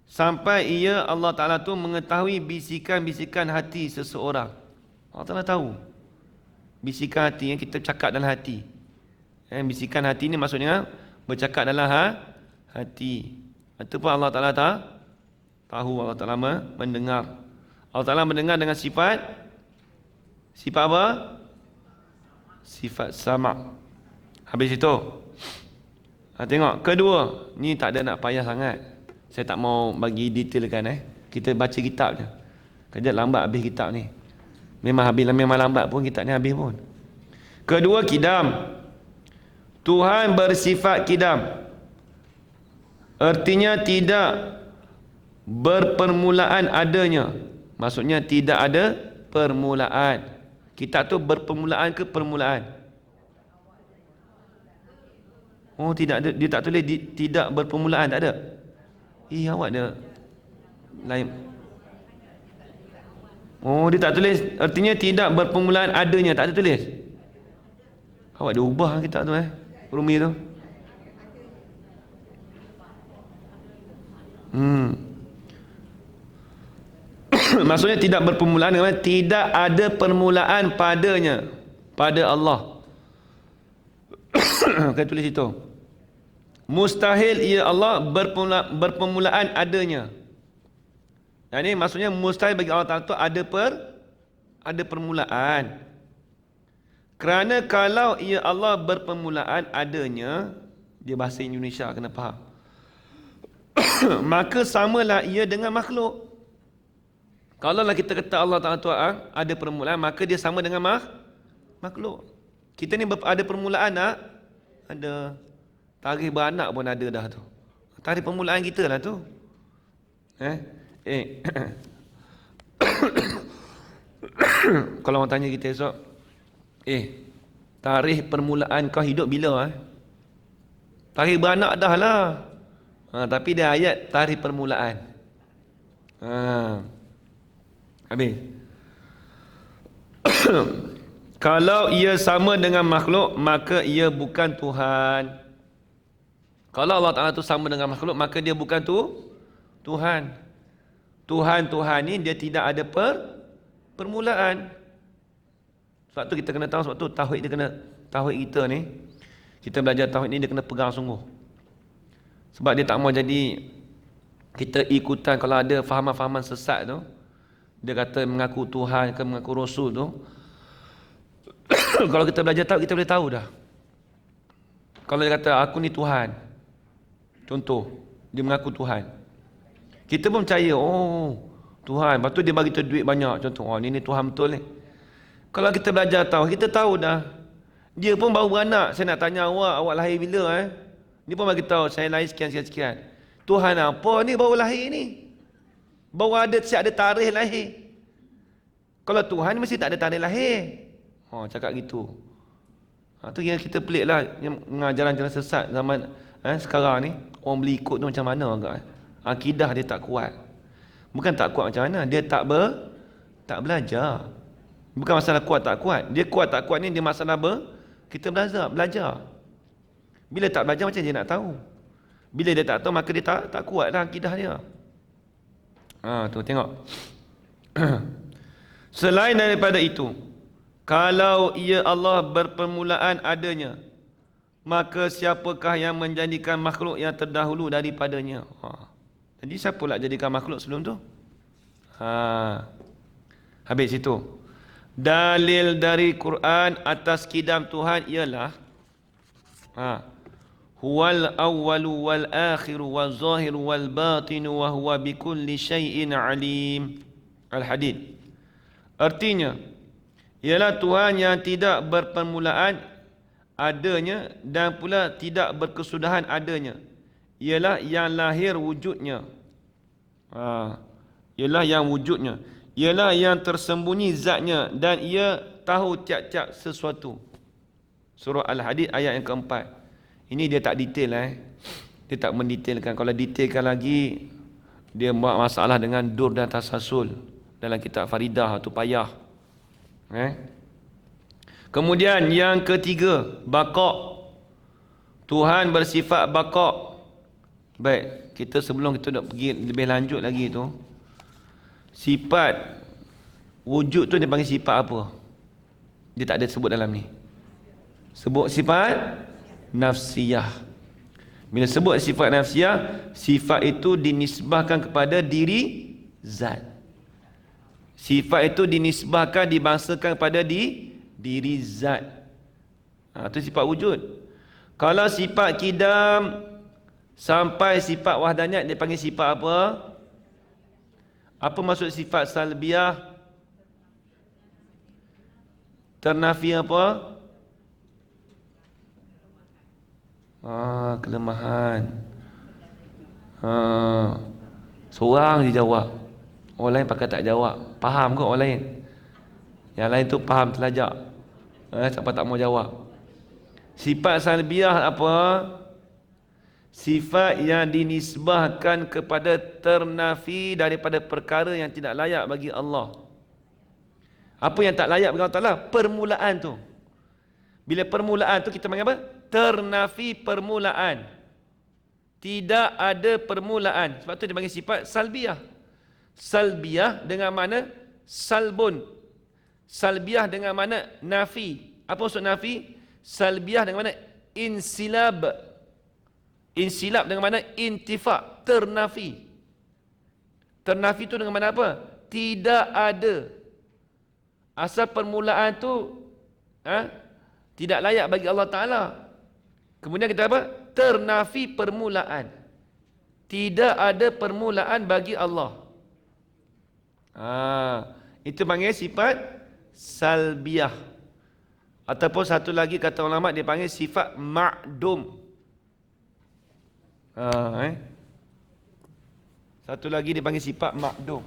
Sampai ia Allah Ta'ala tu mengetahui bisikan-bisikan hati seseorang. Allah Ta'ala tahu bisikan hati yang kita cakap dalam hati. Bisikan hati ni maksudnya bercakap dalam hati. Itu pun Allah Ta'ala tahu. Allah Ta'ala mendengar. Allah Ta'ala mendengar dengan sifat apa? Sifat sama'. Habis itu tengok kedua. Ni tak ada nak payah sangat. Saya tak mau bagi detailkan. Kita baca kitab je. Kejap lambat habis kitab ni. Memang lambat pun kitab ni habis pun. Kedua, kidam. Tuhan bersifat kidam. Artinya tidak berpermulaan adanya. Maksudnya tidak ada permulaan. Kitab tu berpermulaan ke permulaan? Oh, tidak ada, dia tak tulis tidak berpermulaan, tak ada. Awak dia lain. Oh, dia tak tulis, artinya tidak berpermulaan adanya, tak ada tulis. Awak dia ubah kitab tu Rumi tu. Maksudnya tidak berpermulaan, tidak ada permulaan padanya, pada Allah. Kan tulis itu. Mustahil ia Allah berpermulaan adanya. Ini maksudnya mustahil bagi Allah Ta'ala itu ada permulaan. Kerana kalau ia Allah berpermulaan adanya, dia bahasa Indonesia kena faham. Maka samalah ia dengan makhluk. Kalau lah kita kata Allah Ta'ala ada permulaan, maka dia sama dengan makhluk. Kita ni ada permulaan tak? Ada. Tarikh beranak pun ada dah tu. Tarikh permulaan kita lah tu. Kalau orang tanya kita esok, tarikh permulaan kau hidup bila? Tarikh beranak dah lah. Tapi dia ayat tarikh permulaan. Habis. Kalau ia sama dengan makhluk, maka ia bukan Tuhan. Kalau Allah Ta'ala tu sama dengan makhluk, maka dia bukan Tuhan. Tuhan ni dia tidak ada permulaan. Sebab tu kita kena tahu, sebab tu tauhid kita ni, kita belajar tauhid ni dia kena pegang sungguh. Sebab dia tak mau jadi kita ikutan kalau ada fahaman-fahaman sesat tu. Dia kata mengaku Tuhan ke mengaku Rasul tu. Kalau kita belajar tahu, kita boleh tahu dah. Kalau dia kata aku ni Tuhan, contoh dia mengaku Tuhan, kita pun percaya, Tuhan. Lepas tu dia bagi kita duit banyak, contoh, ni Tuhan betul ni. Kalau kita belajar tahu, kita tahu dah. Dia pun baru beranak. Saya nak tanya awak lahir bila? Dia pun bagi tahu saya lahir sekian. Tuhan apa ni baru lahir ni? Baru ada siap ada tarikh lahir. Kalau Tuhan mesti tak ada tarikh lahir. Cakap gitu. Tu yang kita pelik lah, yang jalan-jalan sesat zaman sekarang ni. Orang boleh ikut tu macam mana agak? Akidah dia tak kuat. Bukan tak kuat macam mana, dia tak belajar. Bukan masalah kuat tak kuat. Dia kuat tak kuat ni dia masalah kita belajar. Bila tak belajar macam dia nak tahu. Bila dia tak tahu maka dia tak kuat lah akidah dia. Tu tengok. Selain daripada itu, kalau ia Allah berpermulaan adanya, maka siapakah yang menjadikan makhluk yang terdahulu daripadanya? Jadi siapa pula jadikan makhluk sebelum tu? Habis itu. Dalil dari Quran atas kidam Tuhan ialah huwal awwalu wal akhiru wal zahiru wal batinu wa huwa bikulli syai'in alim. Al-Hadid. Artinya ialah Tuhan yang tidak berpermulaan adanya dan pula tidak berkesudahan adanya. Ialah yang lahir wujudnya. Ialah yang wujudnya. Ialah yang tersembunyi zatnya dan ia tahu tiap-tiap sesuatu. Surah Al-Hadid ayat yang keempat. Ini dia tak detail Dia tak mendetailkan. Kalau detailkan lagi Dia buat masalah dengan dur dan tasasul dalam kitab Faridah tu payah. Kemudian yang ketiga, baqa'. Tuhan bersifat baqa'. Baik, kita sebelum kita nak pergi lebih lanjut lagi tu, sifat wujud tu dia panggil sifat apa? Dia tak ada sebut dalam ni. Sebut sifat nafsiyah. Bila sebut sifat nafsiyah, sifat itu dinisbahkan kepada diri zat. Sifat itu dinisbahkan, dibangsakan kepada diri zat. Itu sifat wujud. Kalau sifat kidam sampai sifat wahdaniyat, dia panggil sifat apa? Apa maksud sifat salbiyah? Ternafi apa? Kelemahan. Seorang dia jawab, orang lain pakai tak jawab. Faham ke orang lain? Yang lain tu faham terlajak. Siapa tak mau jawab? Sifat salbiyah apa? Sifat yang dinisbahkan kepada ternafi daripada perkara yang tidak layak bagi Allah. Apa yang tak layak bagi Allah Ta'ala? Permulaan tu. Bila permulaan tu kita panggil apa? Ternafi permulaan. Tidak ada permulaan. Sebab tu dia panggil sifat salbiyah. Salbiyah dengan mana? Salbun. Salbiyah dengan mana? Nafi. Apa maksud nafi? Salbiyah dengan mana? Insilab. Insilab dengan mana? Intifa'. Ternafi. Ternafi tu dengan mana apa? Tidak ada. Asal permulaan tu tidak layak bagi Allah Ta'ala. Kemudian kita apa? Ternafi permulaan. Tidak ada permulaan bagi Allah. Itu panggil sifat salbiyah. Ataupun satu lagi kata ulama dia panggil sifat ma'dum. Satu lagi dia panggil sifat ma'dum.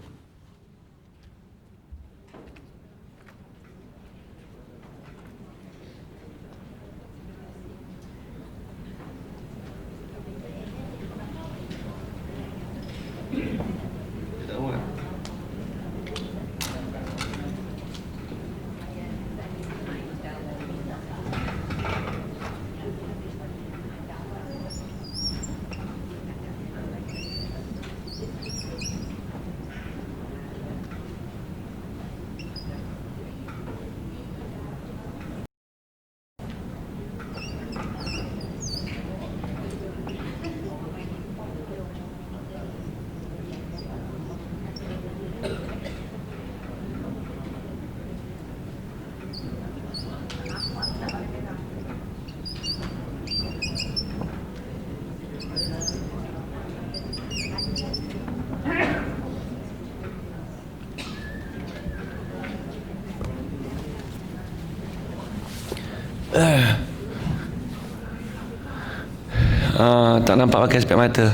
Tak nampak pakai spek mata.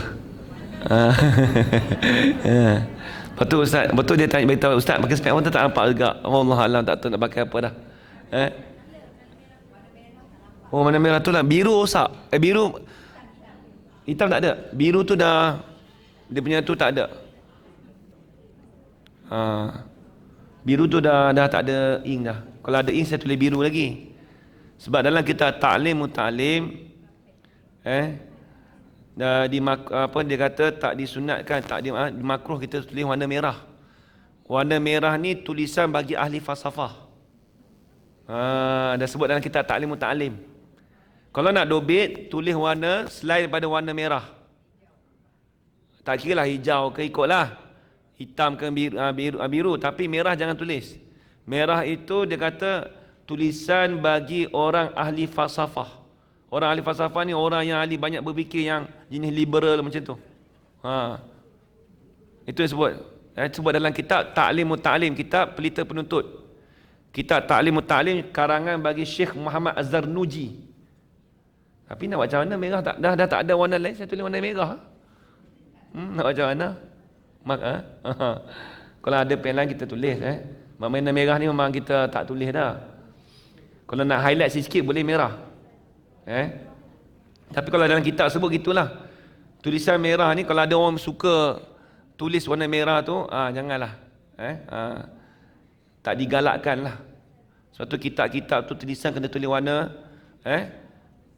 Betul Ustaz, betul dia tanya beritahu Ustaz pakai spek mata tak nampak juga. Wallahualam tak tahu nak pakai apa dah. Oh, mana merah tu lah, biru rosak. Biru hitam tak ada. Biru tu dah, dia punya tu tak ada. Biru tu dah tak ada ink dah. Kalau ada ink saya tulis biru lagi. Sebab dalam kita ta'lim dia kata tak disunatkan, tak dimakruh kita tulis warna merah. Warna merah ni tulisan bagi ahli falsafah. Dah sebut dalam kitab ta'lim. Kalau nak dobit, tulis warna selain daripada warna merah. Tak kira lah hijau ke, ikutlah. Hitam ke biru, tapi merah jangan tulis. Merah itu dia kata tulisan bagi orang ahli falsafah. Orang ahli falsafah ni orang yang ahli banyak berfikir, yang jenis liberal macam tu. Itu yang sebut. Sebut dalam kitab Ta'lim, kitab pelita penuntut. Kitab Ta'lim karangan bagi Syekh Muhammad Az-Zarnuji. Tapi nak baca mana merah tak, dah tak ada warna lain, saya tulis warna merah. Nak baca mana? Kalau ada pen lain kita tulis. Warna merah ni memang kita tak tulis dah. Kalau nak highlight sikit boleh merah. Tapi kalau dalam kitab sebut gitulah. Tulisan merah ni kalau ada orang suka tulis warna merah tu, janganlah. Tak digalakkan lah. Sebab tu kitab-kitab tu tulisan kena tulis warna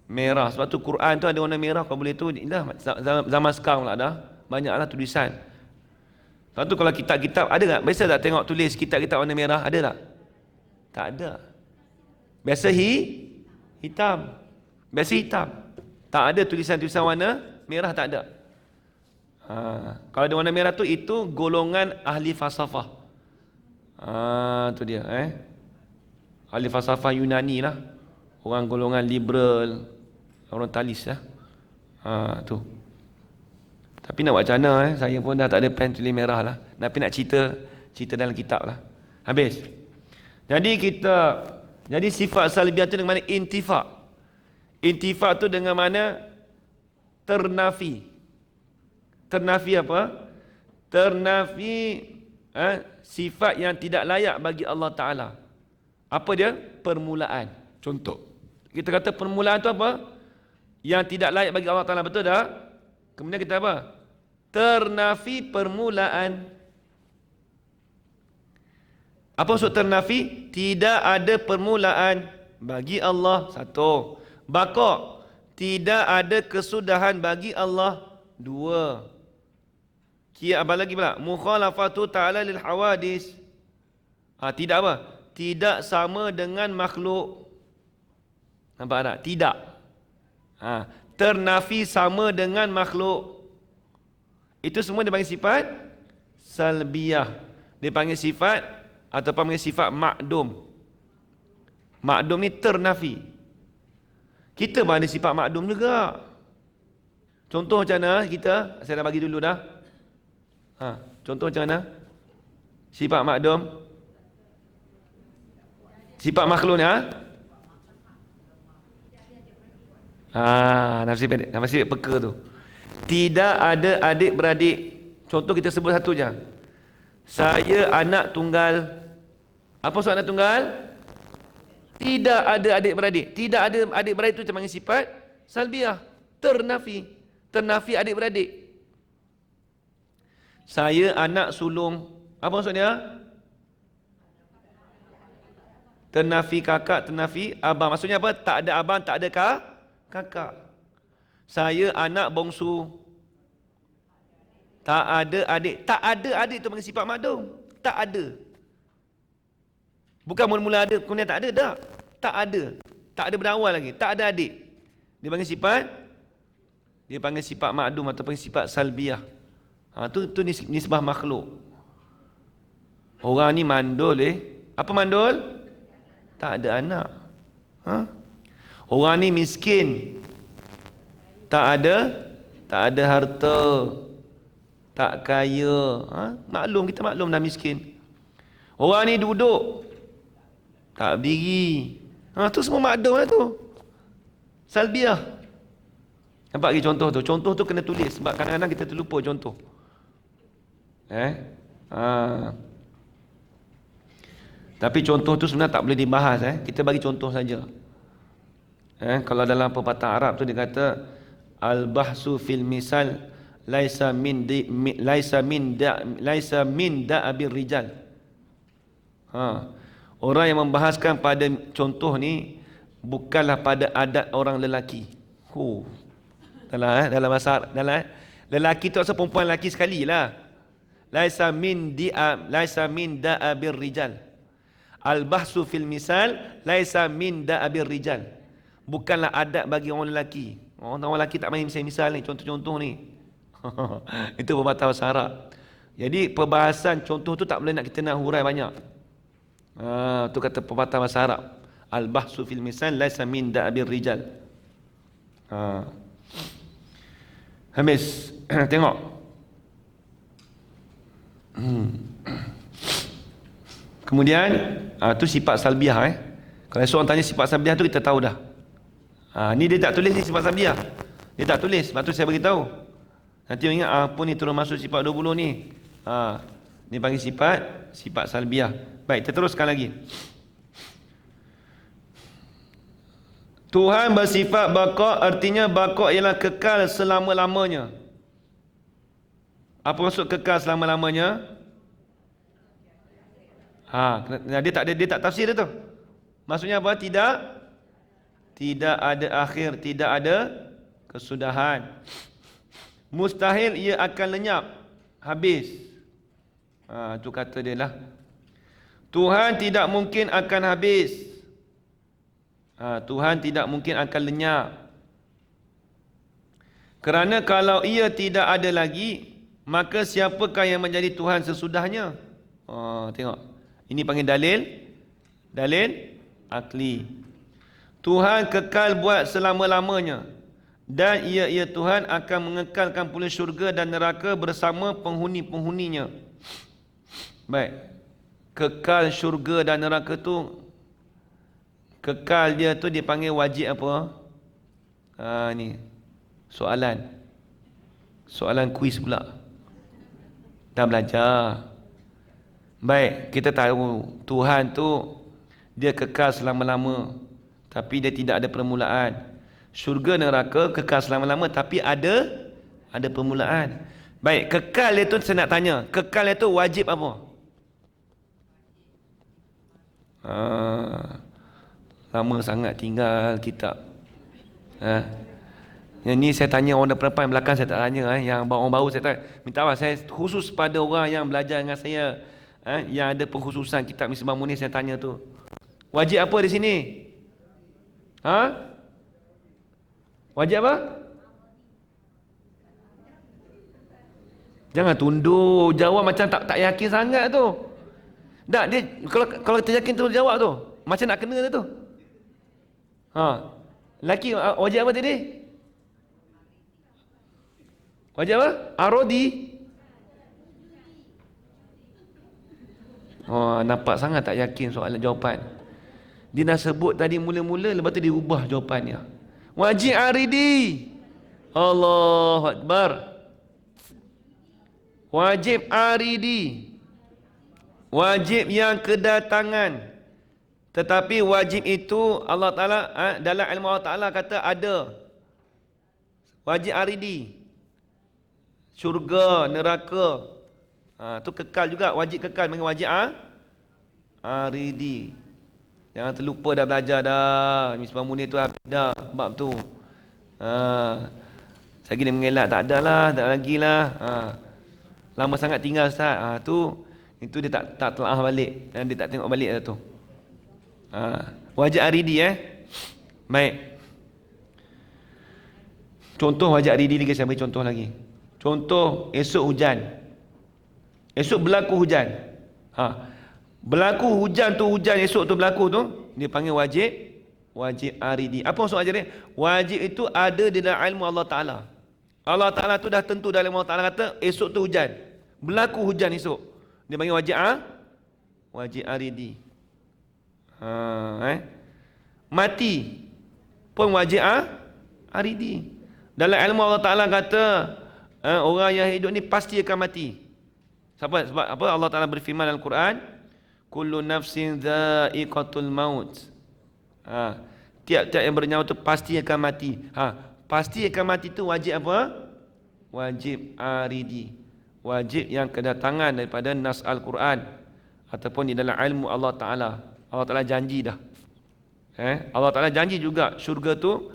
merah. Sebab tu Quran tu ada warna merah, kalau boleh tu dah, zaman sekarang lah dah banyaklah tulisan. Sebab tu kalau kitab-kitab ada tak? Biasa tak tengok tulis kitab-kitab warna merah? Ada tak? Tak ada. Biasa hitam. Biasa hitam. Tak ada tulisan-tulisan warna merah, tak ada. Kalau ada warna merah tu, itu golongan ahli falsafah. Tu dia. Ahli falsafah Yunani lah. Orang golongan liberal, orientalis lah. Tu. Tapi nak buat macam mana, saya pun dah tak ada pen tulis merah lah. Tapi nak cerita dalam kitab lah. Habis. Jadi sifat salbiah tu dengan mana? Intifak. Intifak tu dengan mana? Ternafi. Ternafi apa? Ternafi sifat yang tidak layak bagi Allah Ta'ala. Apa dia? Permulaan. Contoh. Kita kata permulaan tu apa? Yang tidak layak bagi Allah Ta'ala. Betul tak? Kemudian kita apa? Ternafi permulaan. Apa maksud ternafi? Tidak ada permulaan bagi Allah. Satu. Baqa'. Tidak ada kesudahan bagi Allah. Dua. Apa lagi pula? Mukhalafatu ta'ala lil hawadis. Tidak apa? Tidak sama dengan makhluk. Nampak tak? Tidak. Ternafi sama dengan makhluk. Itu semua dia panggil sifat salbiyah. Dia panggil sifat ataupun panggil sifat makdum. Makdum ni ternafi. Kita pun ada sifat makdum juga. Contoh macam mana kita? Saya dah bagi dulu dah. Contoh macam mana? Sifat makdum. Sifat makhluk ni nafsi pendek peka tu. Tidak ada adik-beradik. Contoh kita sebut satu je. Saya anak tunggal. Apa maksud anak tunggal? Tidak ada adik-beradik. Tidak ada adik-beradik itu panggil sifat salbiah. Ternafi. Ternafi adik-beradik. Saya anak sulung. Apa maksudnya? Ternafi kakak, ternafi abang. Maksudnya apa? Tak ada abang, tak ada kakak. Saya anak bongsu. Tak ada adik. Tak ada adik itu panggil sifat makdum. Tak ada. Bukan mula-mula ada, kemudian tak ada. Tak ada. Tak ada berawal lagi. Tak ada adik. Dia panggil sifat makdum atau panggil sifat salbiah. Tu nisbah makhluk. Orang ni mandul Apa mandul? Tak ada anak. Orang ni miskin. Tak ada harta. Tak kaya. Maklum, kita maklum dah miskin. Orang ni duduk. Tak berdiri. Tu semua makdum lah tu. Salbiah. Nampak lagi contoh tu. Contoh tu kena tulis. Sebab kadang-kadang kita terlupa contoh. Tapi contoh tu sebenarnya tak boleh dibahas. Kita bagi contoh saja. Kalau dalam pepatah Arab tu dia kata al-bahsu fil misal laisa min da'abir rijal. Orang yang membahaskan pada contoh ni bukanlah pada adat orang lelaki. Dalam bahasa lelaki tu asal perempuan lelaki sekali lah. Laisa min da'abir rijal. Al-bahsu fil misal laisa min da'abir rijal. Bukanlah adat bagi orang lelaki. Orang lelaki tak main misal ni, contoh-contoh ni. Itu pepatah bahasa Arab. Jadi perbahasan contoh tu tak boleh kita nak hurai banyak. Tu kata pepatah bahasa Arab. Al-bahsu fil misal laisa min da'abir rijal. Habis. Tengok. Kemudian tu sifat salbiah. Kalau seorang tanya sifat salbiah tu kita tahu dah. Ni dia tak tulis ni sifat salbiah. Dia tak tulis, sebab tu saya bagi tahu. Nanti ingat apa ni turun masuk sifat 20 ni. Ni panggil sifat salbiah. Baik, kita teruskan lagi. Tuhan bersifat baqa', artinya baqa' ialah kekal selama-lamanya. Apa maksud kekal selama-lamanya? Dia tak tafsir itu. Maksudnya apa? Tidak ada akhir, tidak ada kesudahan. Mustahil ia akan lenyap, habis. Itu kata dia lah. Tuhan tidak mungkin akan habis. Tuhan tidak mungkin akan lenyap. Kerana kalau ia tidak ada lagi, maka siapakah yang menjadi Tuhan sesudahnya? Tengok. Ini panggil dalil akli. Tuhan kekal buat selama-lamanya, dan ia Tuhan akan mengekalkan pula syurga dan neraka bersama penghuni-penghuninya. Baik. Kekal syurga dan neraka tu, kekal dia tu dipanggil wajib apa? Ni soalan kuis pula. Dah belajar. Baik, kita tahu Tuhan tu dia kekal selama-lama, tapi dia tidak ada permulaan. Syurga neraka kekal selama-lama, tapi ada permulaan. Baik, kekal itu saya nak tanya, kekal itu wajib apa? Lama sangat tinggal kitab. Yang ni saya tanya orang depan, belakang saya tak tanya. Yang orang baru saya tak minta maaf. Saya khusus pada orang yang belajar dengan saya, yang ada pengkhususan kitab Misbah Munir, saya tanya tu. Wajib apa di sini? Wajib apa? Jangan tunduk, jawab macam tak yakin sangat tu. Tak, dia kalau kita yakin tu jawab tu. Macam nak kena tu. Laki wajib apa tadi? Wajib apa? Arodi. Nampak sangat tak yakin soalan jawapan. Dia dah sebut tadi mula-mula, lepas tu dia ubah jawapannya. Wajib aridi. Allahu Akbar. Wajib aridi. Wajib yang kedatangan. Tetapi wajib itu Allah Ta'ala, dalam ilmu Allah Ta'ala kata ada. Wajib aridi. Syurga, neraka. Tu kekal juga, wajib kekal. Panggil wajib aridi. Jangan terlupa, dah belajar dah. Misbah Munir tu habis dah bab tu. Lagi dia mengelak, tak ada lah, tak lagi lah. Lama sangat tinggal Ustaz. Itu dia tak telah balik, dan dia tak tengok balik dah tu. Wajib aridi Baik. Contoh wajib aridi lagi, saya beri contoh lagi. Contoh esok hujan. Esok berlaku hujan. Berlaku hujan tu, hujan esok tu berlaku tu, dia panggil wajib aridi. Apa maksud wajib ni? Wajib itu ada di dalam ilmu Allah Ta'ala. Allah Ta'ala tu dah tentu dalam ilmu Allah Ta'ala kata esok tu hujan. Berlaku hujan esok. Dia panggil wajib aridi. Mati pun wajib aridi. Dalam ilmu Allah Ta'ala kata orang yang hidup ni pasti akan mati. Sebab apa? Allah Ta'ala berfirman dalam Quran, kullu nafsin dha'iqatul maut. Tiap-tiap yang bernyawa tu pasti akan mati. Pasti akan mati tu wajib apa? Wajib aridi. Wajib yang kedatangan daripada nas Al-Quran ataupun di dalam ilmu Allah Ta'ala. Allah Ta'ala janji dah. Allah Ta'ala janji juga syurga tu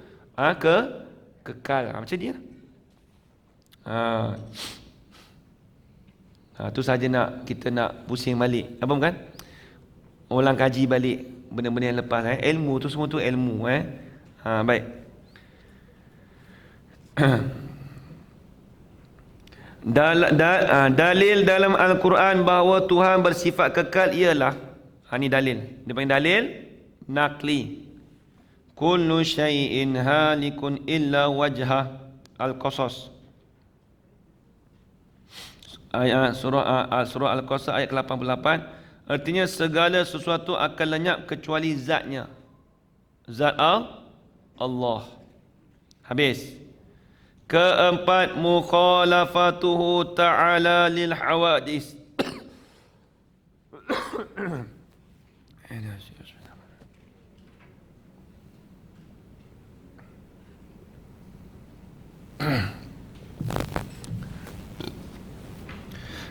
kekal. Macam dia. Tu saja kita nak pusing balik. Apa bukan? Ulang kaji balik benda-benda yang lepas. Ilmu tu semua tu ilmu. Baik. Dalil dalam Al-Quran bahawa Tuhan bersifat kekal ialah, ni dalil. Dia panggil dalil naqli. Kullu syai'in halikun illa wajhah. Al-Qasas. Surah Al-Qasas ayat ke-88. Artinya segala sesuatu akan lenyap kecuali zatnya. Zat Allah. Habis. Keempat, mukhalafatuhu ta'ala lil hawadis.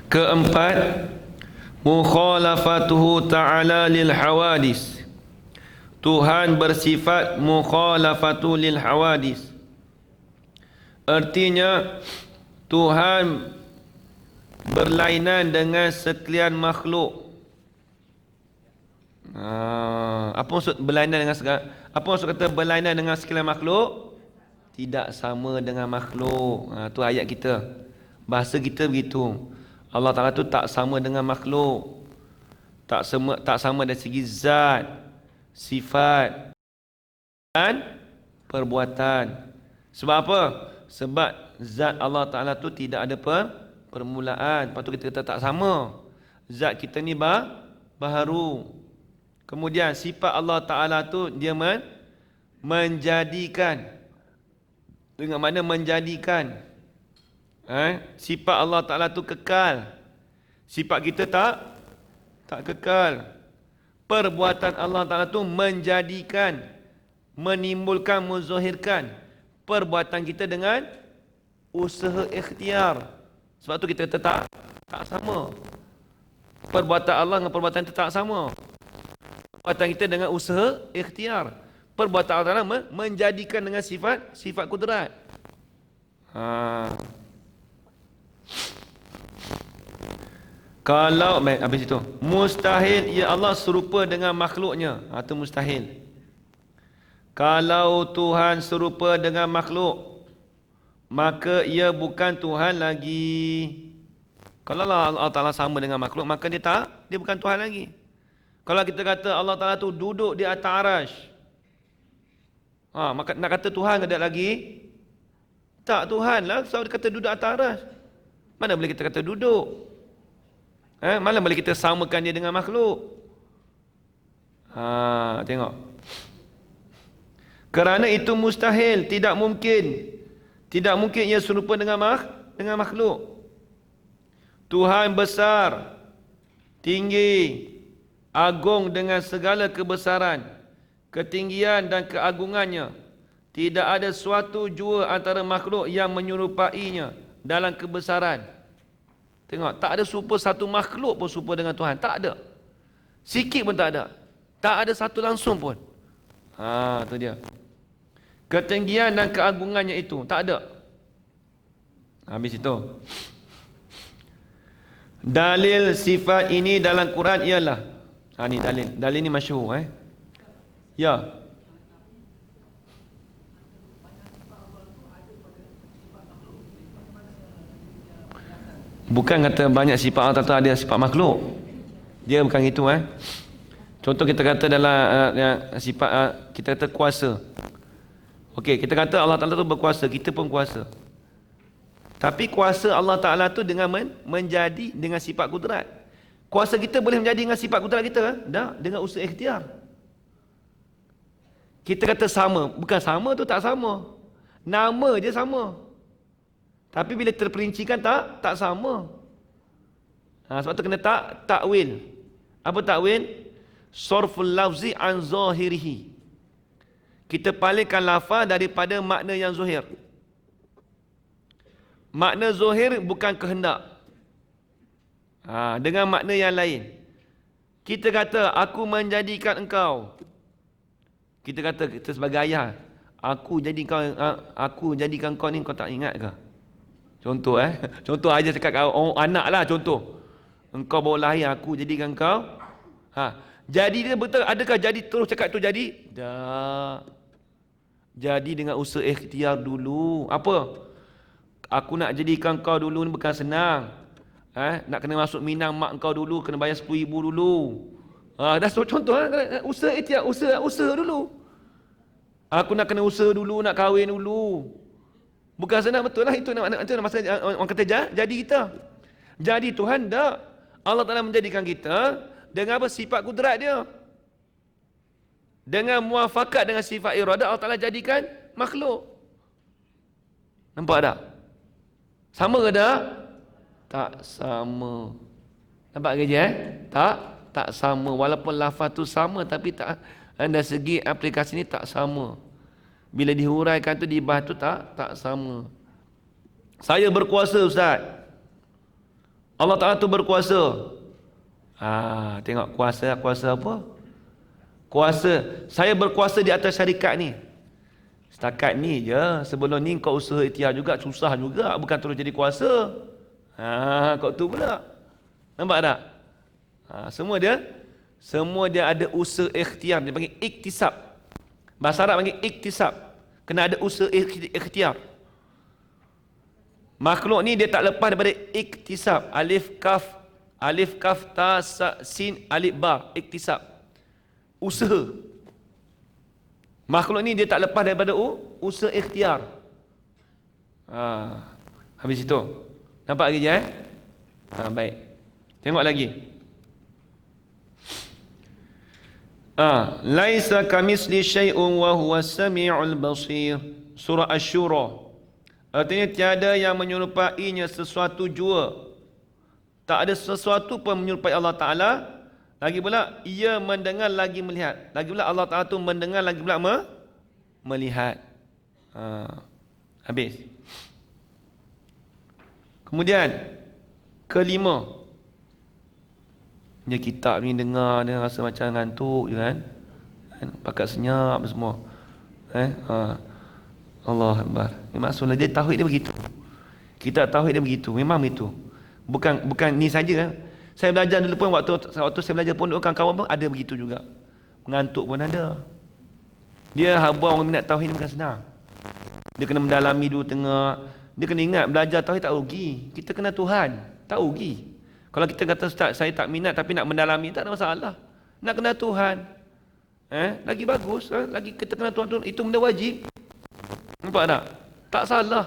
Keempat, mukhalafatuhu ta'ala lil hawadis. Tuhan bersifat mukhalafatu lil hawadis. Artinya Tuhan berlainan dengan sekalian makhluk. Apa maksud berlainan dengan apa maksud kata berlainan dengan sekalian makhluk? Tidak sama dengan makhluk. Tu ayat kita. Bahasa kita begitu. Allah Ta'ala tu tak sama dengan makhluk. Tak sama dari segi zat, sifat dan perbuatan. Sebab apa? Sebab zat Allah Ta'ala tu tidak ada permulaan. Lepas tu kita kata tak sama. Zat kita ni baharu. Kemudian sifat Allah Ta'ala tu dia menjadikan. Dengan mana menjadikan? Sifat Allah Ta'ala tu kekal. Sifat kita tak kekal. Perbuatan Allah Ta'ala tu menjadikan, menimbulkan, menzahirkan perbuatan kita dengan usaha ikhtiar. Sebab tu kita kata tak sama. Perbuatan Allah dengan perbuatan kita tak sama. Perbuatan kita dengan usaha ikhtiar. Perbuatan Allah Ta'ala menjadikan dengan sifat kudrat. Kalau habis itu mustahil ya Allah serupa dengan makhluknya. Itu mustahil. Kalau Tuhan serupa dengan makhluk, maka ia bukan Tuhan lagi. Kalau Allah Ta'ala sama dengan makhluk, maka dia bukan Tuhan lagi. Kalau kita kata Allah Ta'ala tu duduk di atas arasy, maka nak kata Tuhan ke tak lagi? Tak, Tuhan lah. Sebab dia kata duduk atas arasy. Mana boleh kita kata duduk? Mana boleh kita samakan dia dengan makhluk? Tengok. Kerana itu mustahil, tidak mungkin. Tidak mungkin ia serupa dengan makhluk. Tuhan besar, tinggi, agung dengan segala kebesaran, ketinggian dan keagungannya. Tidak ada suatu jua antara makhluk yang menyerupainya dalam kebesaran. Tengok, tak ada satu makhluk pun serupa dengan Tuhan. Tak ada. Sikit pun tak ada. Tak ada satu langsung pun. Itu dia. Ketinggian dan keagungannya itu tak ada. Habis itu. Dalil sifat ini dalam Quran ialah ni dalil. Dalil ni masyhur Ya. Bukan kata banyak sifat Allah Ta'ala ada sifat makhluk. Dia bukan itu Contoh kita kata dalam sifat kita kata kuasa. Okey, kita kata Allah Ta'ala tu berkuasa, kita pun kuasa. Tapi kuasa Allah Ta'ala tu dengan menjadi dengan sifat kudrat. Kuasa kita boleh menjadi dengan sifat kudrat kita dengan usaha ikhtiar. Kita kata sama, bukan sama tu tak sama. Nama je sama. Tapi bila terperincikan tak sama. Sebab tu kena takwil. Apa takwil? Sarful lafzi an zahirihi. Kita palingkan lafaz daripada makna yang zahir. Makna zahir bukan kehendak. Dengan makna yang lain. Kita kata aku menjadikan engkau. Kita kata kita sebagai ayah, aku jadikan kau ni, kau tak ingat ke? Contoh Contoh aja cakap anak lah contoh. Engkau baru lahir, aku jadikan kau. Jadi dia betul, adakah jadi terus cakap tu jadi? Tak. Jadi dengan usaha ikhtiar dulu. Apa? Aku nak jadikan kau dulu ni bukan senang. Nak kena masuk minang mak kau dulu, kena bayar 10,000 dulu. Dah contoh usaha ikhtiar, usaha dulu. Aku nak kena usaha dulu, nak kahwin dulu. Bukan senang, betul lah. Itu masa orang kata jadi kita. Jadi Tuhan tak. Allah Ta'ala menjadikan kita dengan apa? Sifat kudrat dia. Dengan muafakat dengan sifat iradah, Allah Ta'ala jadikan makhluk. Nampak tak? Sama ke tak? Tak sama. Nampak ke je? Tak sama. Walaupun lafaz tu sama, tapi tak, dari segi aplikasi ni tak sama. Bila dihuraikan tu, dibahas tu tak sama. Saya berkuasa Ustaz. Allah Ta'ala tu berkuasa. Tengok kuasa apa? Kuasa. Saya berkuasa di atas syarikat ni. Setakat ni je. Sebelum ni kau usaha ikhtiar juga, susah juga. Bukan terus jadi kuasa. Kau tu pula. Nampak tak? Semua dia ada usaha ikhtiar. Dia panggil iktisab. Bahasa Arab panggil iktisab. Kena ada usaha ikhtiar. Makhluk ni dia tak lepas daripada iktisab. Alif kaf ta sa sin alif ba, iktisab. Usaha. Makhluk ni dia tak lepas daripada usaha ikhtiar. Habis itu. Nampak lagi je baik. Tengok lagi. Laisa kamisli syai'un wa huwas samiul basir. Surah Asy-Syura. Artinya tiada yang menyerupainya sesuatu jua. Tak ada sesuatu pun menyerupai Allah Ta'ala. Lagi pula ia mendengar lagi melihat. Lagi pula Allah Ta'ala tu mendengar lagi pula melihat. Habis. Kemudian kelima. Dia kitab ni dengar, dia rasa macam ngantuk je kan. Pakat senyap semua. Allah Akbar. Maksudnya dia tauhid dia begitu. Kita tauhid dia begitu. Memang begitu. Bukan ni saja. Saya belajar dulu pun waktu saya belajar pun kawan-kawan pun ada begitu juga. Mengantuk pun ada. Dia haba orang minat tauhid bukan senang. Dia kena mendalami dulu tengah. Dia kena ingat belajar tauhid tak rugi. Kita kena Tuhan, tak rugi. Kalau kita kata ustaz saya tak minat tapi nak mendalami tak ada masalah. Nak kena Tuhan. Lagi bagus, lagi kita kena Tuhan itu benda wajib. Nampak tak? Tak salah.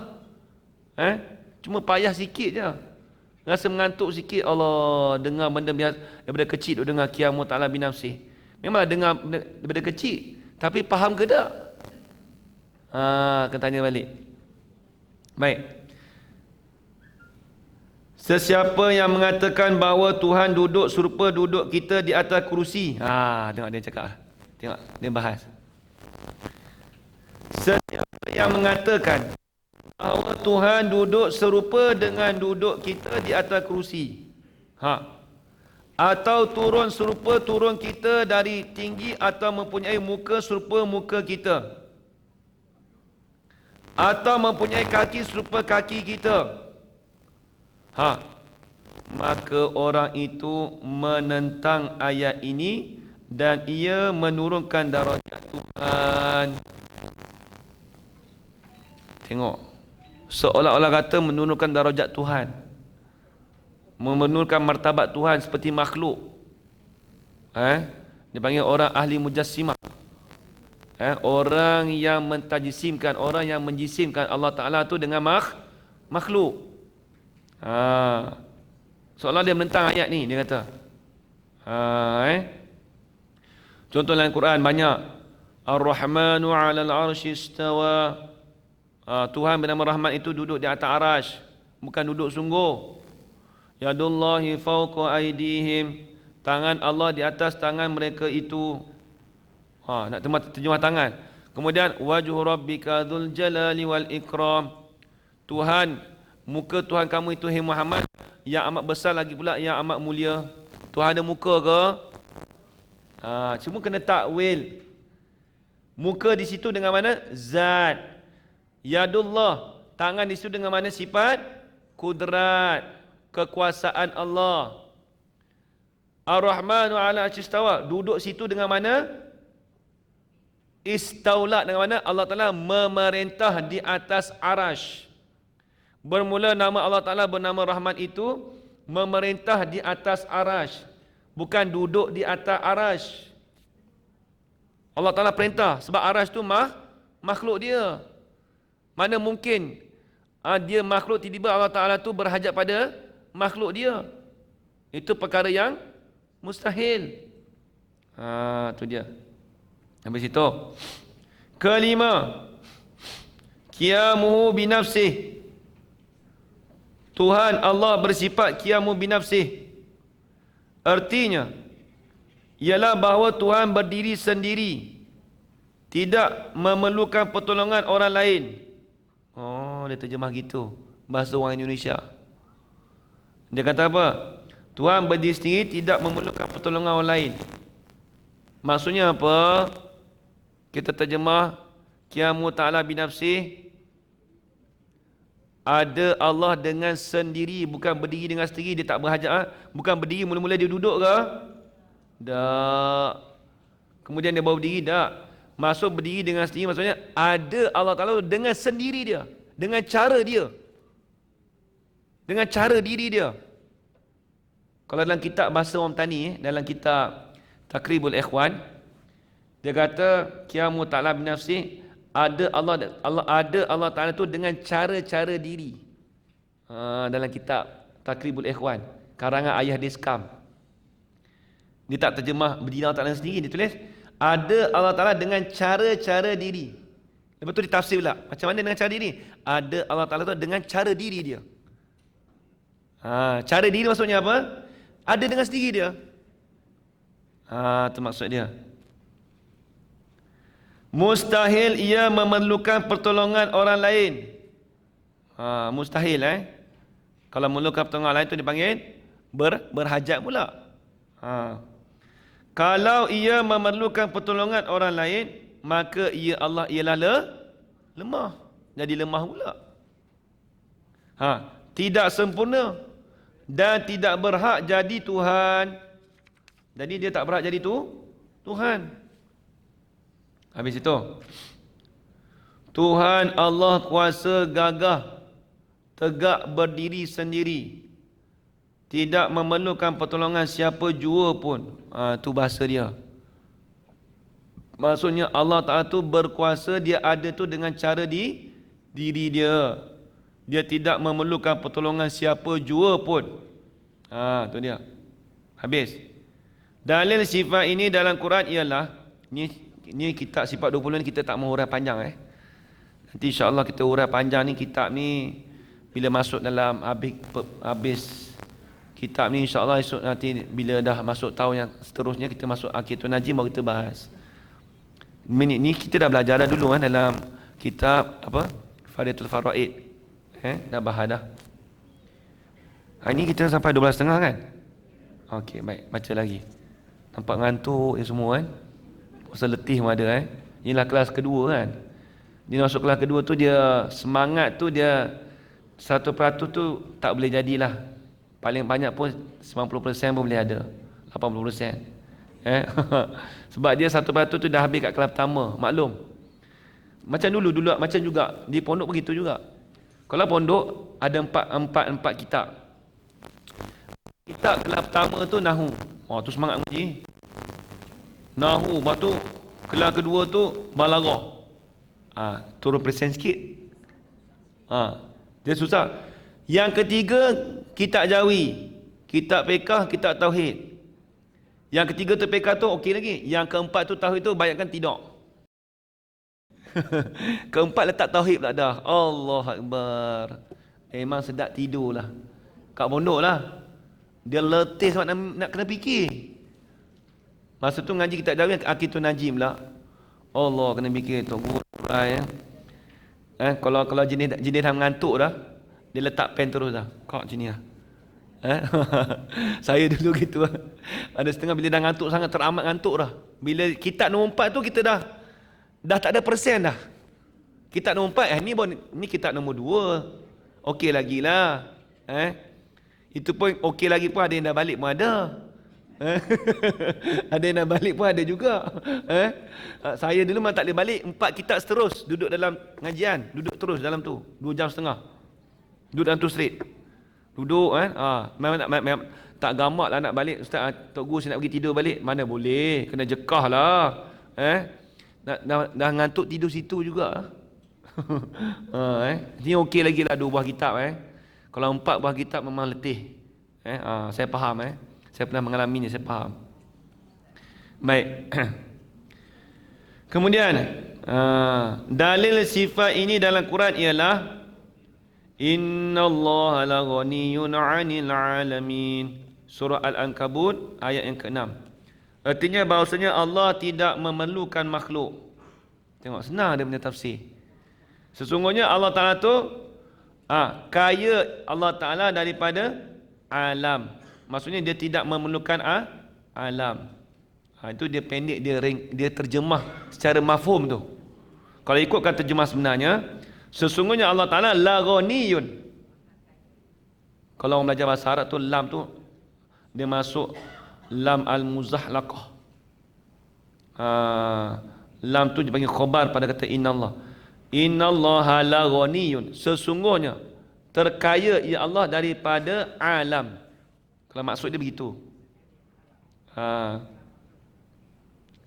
Cuma payah sikit je. Rasa mengantuk sikit, Allah, dengar benda biasa daripada kecil duk dengar qiyamu ta'ala binafsih. Memanglah dengar daripada kecil, tapi faham ke tak? Kena tanya balik. Baik. Sesiapa yang mengatakan bahawa Tuhan duduk serupa duduk kita di atas kerusi. Tengok dia cakap. Tengok dia bahas. Sesiapa yang mengatakan bahawa Tuhan duduk serupa dengan duduk kita di atas kerusi. Atau turun serupa turun kita dari tinggi atau mempunyai muka serupa muka kita. Atau mempunyai kaki serupa kaki kita. Maka orang itu menentang ayat ini dan ia menurunkan darajat Tuhan. Tengok. Seolah-olah kata menurunkan darajat Tuhan. Menurunkan martabat Tuhan seperti makhluk. Dia panggil orang ahli mujassimah. Orang yang mentajisimkan, orang yang menjisimkan Allah Ta'ala tu dengan makhluk. Seolah dia menentang ayat ni, dia kata. Contoh dalam Quran banyak. Ar-Rahmanu 'alal 'arsy istawa. Tuhan bernama Rahman itu duduk di atas arasy, bukan duduk sungguh. Yadullahi fawqa aydihim. Tangan Allah di atas tangan mereka itu. Nak terjemah tangan. Kemudian wajhu rabbika dzul jalali wal ikram. Tuhan, muka Tuhan kamu itu hai Muhammad yang amat besar lagi pula yang amat mulia. Tuhan ada muka ke? Cuma kena takwil. Muka di situ dengan mana? Zat. Yadullah, tangan di situ dengan mana? Sifat kudrat, kekuasaan Allah. Ar-Rahmanu 'ala 'arsy istawa, duduk situ dengan mana? Istaulat, dengan mana? Allah Ta'ala memerintah di atas arasy. Bermula nama Allah Ta'ala bernama Rahman itu memerintah di atas arasy, bukan duduk di atas arasy. Allah Ta'ala perintah sebab arasy tu makhluk dia. Mana mungkin dia makhluk tiba-tiba Allah Ta'ala tu berhajat pada makhluk dia. Itu perkara yang mustahil. Tu dia. Habis itu. Kelima, qiyamuhu binafsih. Tuhan Allah bersifat qiyamu binafsih. Artinya ialah bahawa Tuhan berdiri sendiri, tidak memerlukan pertolongan orang lain. Dia terjemah gitu bahasa orang Indonesia. Dia kata apa? Tuhan berdiri sendiri, tidak memerlukan pertolongan orang lain. Maksudnya apa? Kita terjemah, Qiyamu ta'ala binafsih, ada Allah dengan sendiri, bukan berdiri dengan sendiri, dia tak berhajat. Bukan berdiri mula-mula dia duduk ke? Tak. Kemudian dia baru berdiri, tak. Maksud berdiri dengan sendiri, maksudnya ada Allah Ta'ala dengan sendiri dia, dengan cara dia, dengan cara diri dia. Kalau dalam kitab bahasa orang tani, dalam kitab Takribul Ikhwan, dia kata Qiyamu ta'ala binafsi, ada Allah Ta'ala tu dengan cara-cara diri. Dalam kitab Takribul Ikhwan, karangan Ayah Deskam. Dia tak terjemah berdiri Allah Ta'ala sendiri, dia tulis ada Allah Ta'ala dengan cara-cara diri. Lepas tu ditafsir pula, macam mana dengan cara diri? Ada Allah Ta'ala tu dengan cara diri dia. Cara diri maksudnya apa? Ada dengan sendiri dia. Itu maksud dia. Mustahil ia memerlukan pertolongan orang lain. Mustahil Kalau memerlukan pertolongan lain itu dipanggil berhajat pula. Kalau ia memerlukan pertolongan orang lain, maka Allah ialah lemah. Jadi lemah pula. Tidak sempurna dan tidak berhak jadi Tuhan. Jadi dia tak berhak jadi Tuhan. Habis itu, Tuhan Allah kuasa gagah, tegak berdiri sendiri, tidak memerlukan pertolongan siapa jua pun. Tu bahasa dia. Maksudnya Allah Ta'ala tu berkuasa, dia ada tu dengan cara di diri dia. Dia tidak memerlukan pertolongan siapa jua pun. Tu dia. Habis. Dalil sifat ini dalam Quran ialah, ni kitab sifat 20 ni kita tak mau urai panjang Nanti insya-Allah kita urai panjang ni kitab ni bila masuk dalam habis kitab ni, insya-Allah esok nanti bila dah masuk tahun yang seterusnya kita masuk Aqidatul Najim baru kita bahas. Ni kita dah belajar dah dulu dalam kitab apa? Faridatul Faraid. Dah bahas dah. Ini kita sampai 12.30 kan? Okey, baik, baca lagi. Nampak ngantuk ni semua Pasal letih pun ada Inilah kelas kedua kan. Dia masuk kelas kedua tu, dia semangat tu dia 100% tu tak boleh jadilah. Paling banyak pun 90% pun boleh ada. 80%. Sebab dia 1% tu dah habis kat kelas pertama. Maklum. Macam dulu macam juga di pondok begitu juga. Kalau pondok ada empat kitab. Kitab kelas pertama tu Nahu. Tu semangat mengaji. Nahu, lepas tu kelas kedua tu Balaghah. Turun persen sikit. Dia susah. Yang ketiga kitab Jawi, kitab Fiqh, kitab Tauhid. Yang ketiga tu Fiqh tu okey lagi. Yang keempat tu Tauhid tu banyakkan tidak. Keempat letak Tauhid pula dah. Allah Akbar. Memang sedap tidur lah kat pondok lah. Dia letih sebab nak kena fikir. Masa tu ngaji kitab Jawi, Aqidatul Najim lah. Allah, kena fikir tok guru kalau jenis dah mengantuk dah, dia letak pen terus dah. Kau sini lah. Saya dulu gitu lah. Ada setengah bila dah ngantuk sangat, teramat ngantuk dah. Bila kitab nombor 4 tu kita dah tak ada persen dah. Kitab nombor 4 ni kitab nombor 2. Okey lagi lah. Itu pun okey lagi pun ada yang dah balik pun ada. Ada yang dah balik pun ada juga. Saya dulu memang tak boleh balik. 4 kitab terus duduk dalam pengajian, duduk terus dalam tu 2 jam setengah. Duduk dalam tu straight. Duduk memang tak gamak lah nak balik. Ustaz, Tok Guru saya nak pergi tidur balik. Mana boleh, kena jekah lah. Dah ngantuk tidur situ juga. Ni okey lagi lah 2 buah kitab. Kalau 4 buah kitab memang letih. Saya faham. Saya pernah mengalaminya, saya faham. Baik. Kemudian dalil sifat ini dalam Quran ialah Innallaha la ghaniyyun 'anil 'alamin. Surah Al-Ankabut ayat yang ke-6. Artinya bahawasanya Allah tidak memerlukan makhluk. Tengok, senang dia punya tafsir. Sesungguhnya Allah Ta'ala tu kaya Allah Ta'ala daripada alam. Maksudnya dia tidak memerlukan alam. Itu dia pendek, dia terjemah secara mafhum tu. Kalau ikutkan terjemah sebenarnya, sesungguhnya Allah Ta'ala la ghaniyun. Kalau orang belajar bahasa Arab tu, lam tu dia masuk lam al-muzahlaqah. Lam tu dipanggil khabar pada kata innallah. Innallaha la ghaniyun. Sesungguhnya terkaya ia Allah daripada alam. Kalau maksud dia begitu.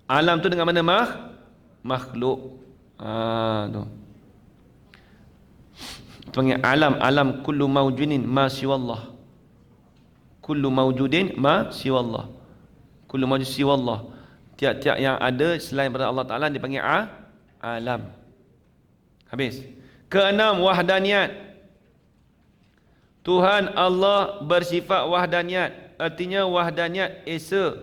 Alam tu dengan mana makhluk. Tu. Itu panggil alam. Alam kullu mawjudin ma siwallah. Kullu mawjudin ma siwallah. Kullu mawjud siwallah. Tiap-tiap yang ada selain daripada Allah Ta'ala dipanggil alam. Habis. Keenam, wahdaniyat. Tuhan Allah bersifat wahdaniyat. Artinya wahdaniyat esa.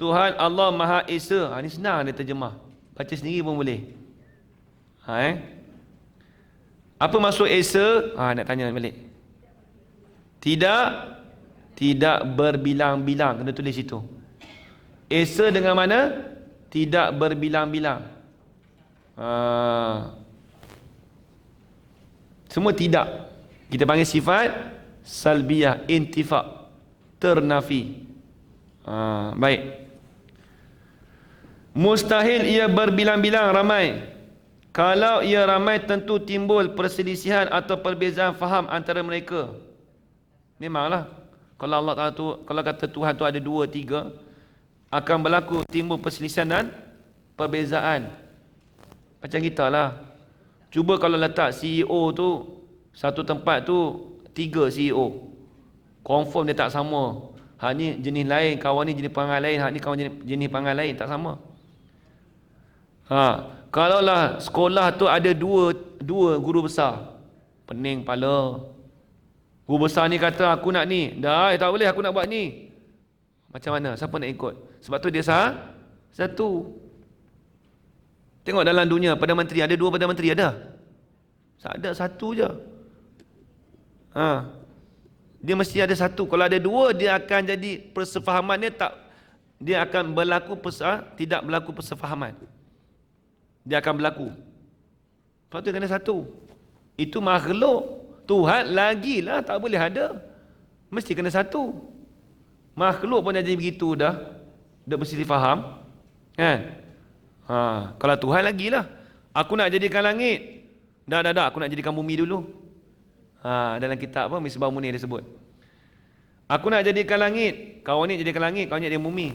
Tuhan Allah Maha Esa. Ini senang dia terjemah. Baca sendiri pun boleh. Apa maksud esa? Nak tanya balik. Tidak berbilang-bilang. Kena tulis situ. Esa dengan mana? Tidak berbilang-bilang. Semua tidak. Kita panggil sifat salbiyah, intifak, ternafi. Baik. Mustahil ia berbilang-bilang ramai. Kalau ia ramai tentu timbul perselisihan atau perbezaan faham antara mereka. Memanglah. Kalau Allah Ta'ala tu, kalau kata Tuhan tu ada 2, 3, akan berlaku timbul perselisihan dan perbezaan. Macam kita lah. Cuba kalau letak CEO tu satu tempat tu 3 CEO. Confirm dia tak sama. Hak ni jenis lain, kawan ni jenis perangai lain, hak ni kawan jenis perangai lain, tak sama. Kalaulah sekolah tu ada dua guru besar, pening kepala. Guru besar ni kata aku nak ni, dah tak boleh aku nak buat ni. Macam mana? Siapa nak ikut? Sebab tu dia satu. Tengok dalam dunia Perdana Menteri, ada 2 Perdana Menteri ada? Ada satu je. Dia mesti ada satu. Kalau ada 2, dia akan jadi persefahaman dia akan berlaku tidak berlaku persefahaman. Dia akan berlaku. Sebab tu kena satu. Itu makhluk. Tuhan lagilah tak boleh ada. Mesti kena satu. Makhluk pun dah jadi begitu dah mesti faham. Kan? Kalau Tuhan lagilah. Aku nak jadikan langit. Dah, aku nak jadikan bumi dulu. Dalam kitab apa Misbah Munir dia sebut. Aku nak jadikan langit. Kawan ni jadikan langit, kawan ni jadikan bumi.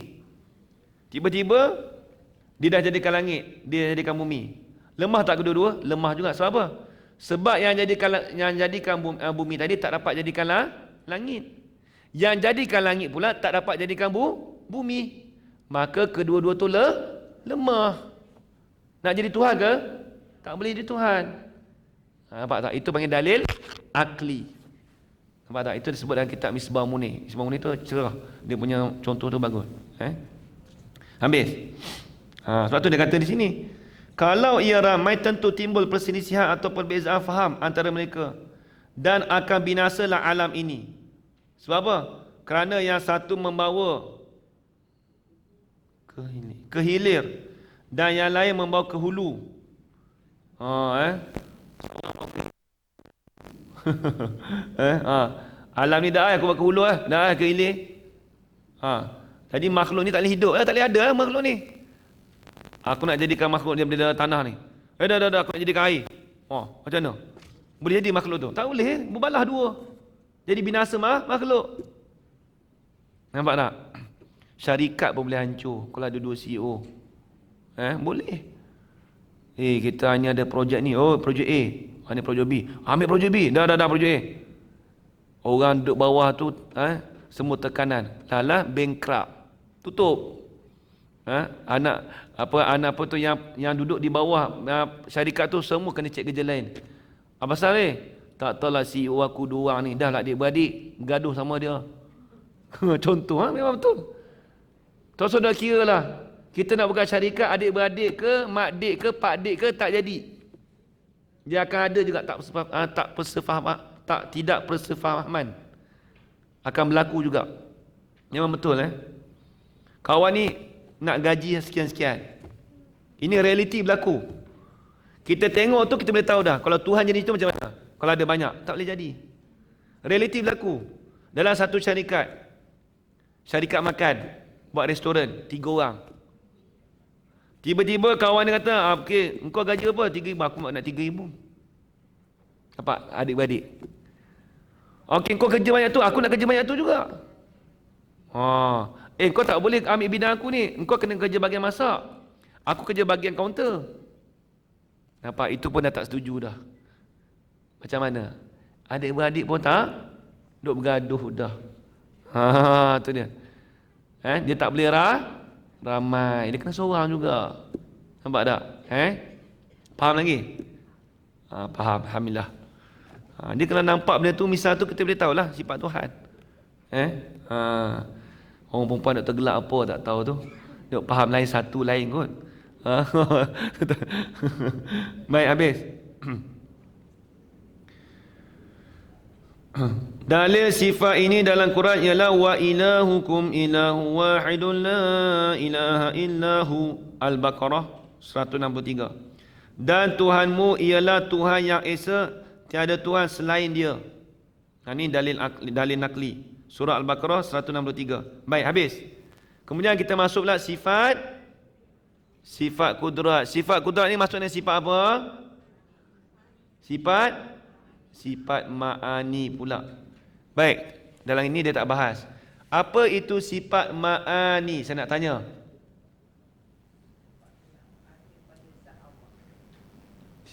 Tiba-tiba dia dah jadikan langit, dia jadikan bumi. Lemah tak kedua-dua? Lemah juga. Sebab apa? Sebab yang jadikan bumi tadi tak dapat jadikan langit. Yang jadikan langit pula tak dapat jadikan bumi. Maka kedua-dua tu lemah. Nak jadi Tuhan ke? Tak boleh jadi Tuhan. Nampak tak? Itu panggil dalil akli. Nampak tak? Itu disebut dalam kitab Misbah Munir. Misbah Munir tu cerah. Dia punya contoh tu bagus. Habis. Sebab tu dia kata di sini, kalau ia ramai tentu timbul perselisihan atau perbezaan faham antara mereka dan akan binasalah alam ini. Sebab apa? Kerana yang satu membawa ke hilir dan yang lain membawa ke hulu. Alam ni dah aku bawa ke hulu dah ke hilir. Jadi makhluk ni tak boleh hidup, tak boleh ada makhluk ni. Aku nak jadikan makhluk dia daripada tanah ni. Dah aku nak jadikan air. Macam mana? Boleh jadi makhluk tu? Tak boleh, berbalah 2. Jadi binasa makhluk. Nampak tak? Syarikat pun boleh hancur kalau ada 2 CEO. Boleh. Kita hanya ada projek ni. Projek A. Ni projek B. Ambil projek B. Dah projek A. Orang duduk bawah tu semua tekanan. Lalah bankrupt. Tutup. Anak apa tu yang duduk di bawah syarikat tu semua kena cek kerja lain. Apa pasal ni? Tak tahulah CEO aku 2 orang ni dah lah adik-beradik gaduh sama dia. Contoh memang betul. Tuan saudara kira lah, kita nak buka syarikat adik-beradik ke, mak dik ke, pak dik ke, tak jadi. Dia akan ada juga tidak persefahaman. Akan berlaku juga. Memang betul Kawan ni nak gaji sekian-sekian. Ini realiti berlaku. Kita tengok tu kita boleh tahu dah. Kalau Tuhan jadi itu macam mana? Kalau ada banyak, tak boleh jadi. Realiti berlaku. Dalam satu syarikat makan, buat restoran, 3 orang. Tiba-tiba kawan dia kata, okey, engkau gaji apa? 3,000. Aku nak 3,000. Nampak adik-beradik? Okey, kau kerja banyak tu, aku nak kerja banyak tu juga. Kau tak boleh ambil bidang aku ni. Engkau kena kerja bahagian masak. Aku kerja bahagian kaunter. Nampak? Itu pun dah tak setuju dah. Macam mana? Adik-beradik pun tak duk bergaduh dah. Tu dia. Dia tak boleh ramai. Dia kena seorang juga. Nampak tak? Faham lagi? Faham. Alhamdulillah. Dia kalau nampak benda tu, misal tu kita boleh tahulah sifat Tuhan. Orang perempuan nak tergelak apa tak tahu tu. Duk faham lain satu lain kot. Baik, habis. Dalil sifat ini dalam Quran ialah wa ilahukum ilahu wahidun la ilaha illahu. Al-Baqarah 163. Dan Tuhanmu ialah Tuhan yang esa, tiada Tuhan selain dia. Ini dalil nakli. Surah Al-Baqarah 163. Baik, habis. Kemudian kita masuklah sifat kudrat. Sifat kudrat ni maksudnya sifat apa? Sifat ma'ani pula. Baik, dalam ini dia tak bahas. Apa itu sifat ma'ani? Saya nak tanya.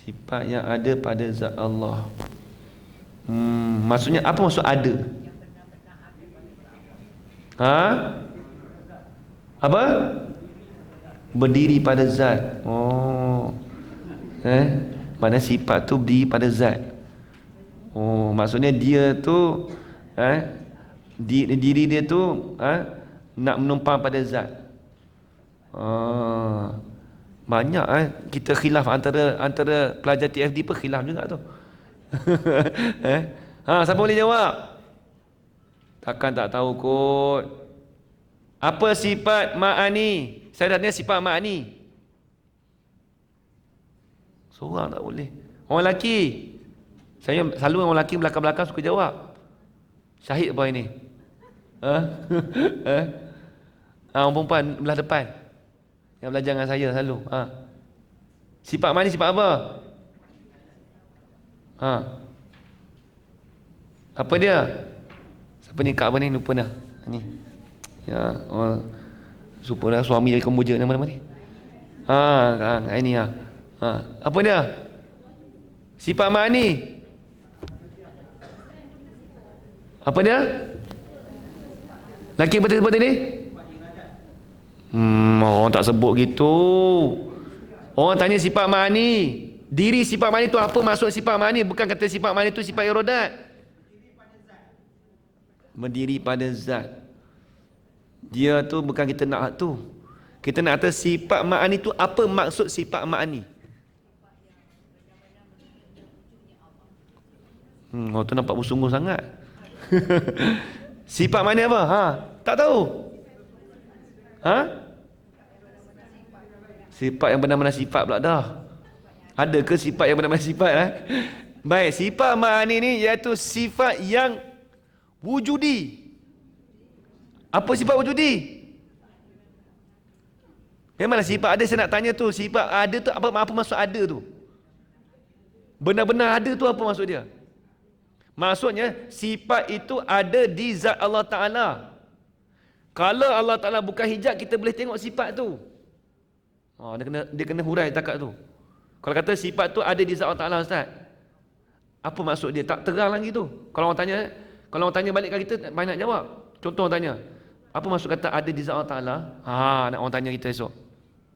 Sifat yang ada pada zat Allah. Maksudnya apa maksud ada? Apa? Berdiri pada zat. Mana sifat tu berdiri pada zat. Maksudnya dia tu diri dia tu nak menumpang pada zat. Banyak kita khilaf antara pelajar TFD pun khilaf juga tu. Siapa boleh jawab? Takkan tak tahu kot. Apa sifat ma'ani? Saya dah tanya sifat ma'ani. Seorang tak boleh. Orang lelaki. Saya selalu orang lelaki belakang-belakang suka jawab. Syahid apa ini? Orang perempuan belah depan yang belajar dengan saya selalu. Sifat ma'ani sifat apa? Apa dia? Siapa ni? Kak apa ni? Lupa dah. Ni. Ya, lupa dah suami dari Kemboja nama-nama ni. Ini apa dia? Sifat ma'ani. Apa dia? Laki apa sebut tadi? Orang tak sebut gitu. Orang tanya sifat ma'ani. Diri sifat ma'ani tu apa maksud sifat ma'ani? Bukan kata sifat ma'ani tu sifat irodat. Berdiri pada zat. Dia tu bukan kita nak tu. Kita nak kata sifat ma'ani tu apa maksud sifat ma'ani? Orang tu nampak bersungguh sangat. Sifat ma'ani apa? Tak tahu. Sifat yang benar-benar sifat pula dah. Ada ke sifat yang benar-benar sifat? Baik, sifat ma'ani ni iaitu sifat yang wujudi. Apa sifat wujudi? Memanglah sifat ada, saya nak tanya tu. Sifat ada tu apa maksud ada tu? Benar-benar ada tu apa maksud dia? Maksudnya sifat itu ada di zat Allah Ta'ala. Kalau Allah Ta'ala buka hijab, kita boleh tengok sifat tu. Dia kena hurai takat tu. Kalau kata sifat tu ada di zat Allah Ta'ala, Ustaz, apa maksud dia? Tak terang lagi tu. Kalau orang tanya balik kat kita, banyak jawab. Contoh orang tanya, apa maksud kata ada di zat Allah Ta'ala? Nak orang tanya kita esok.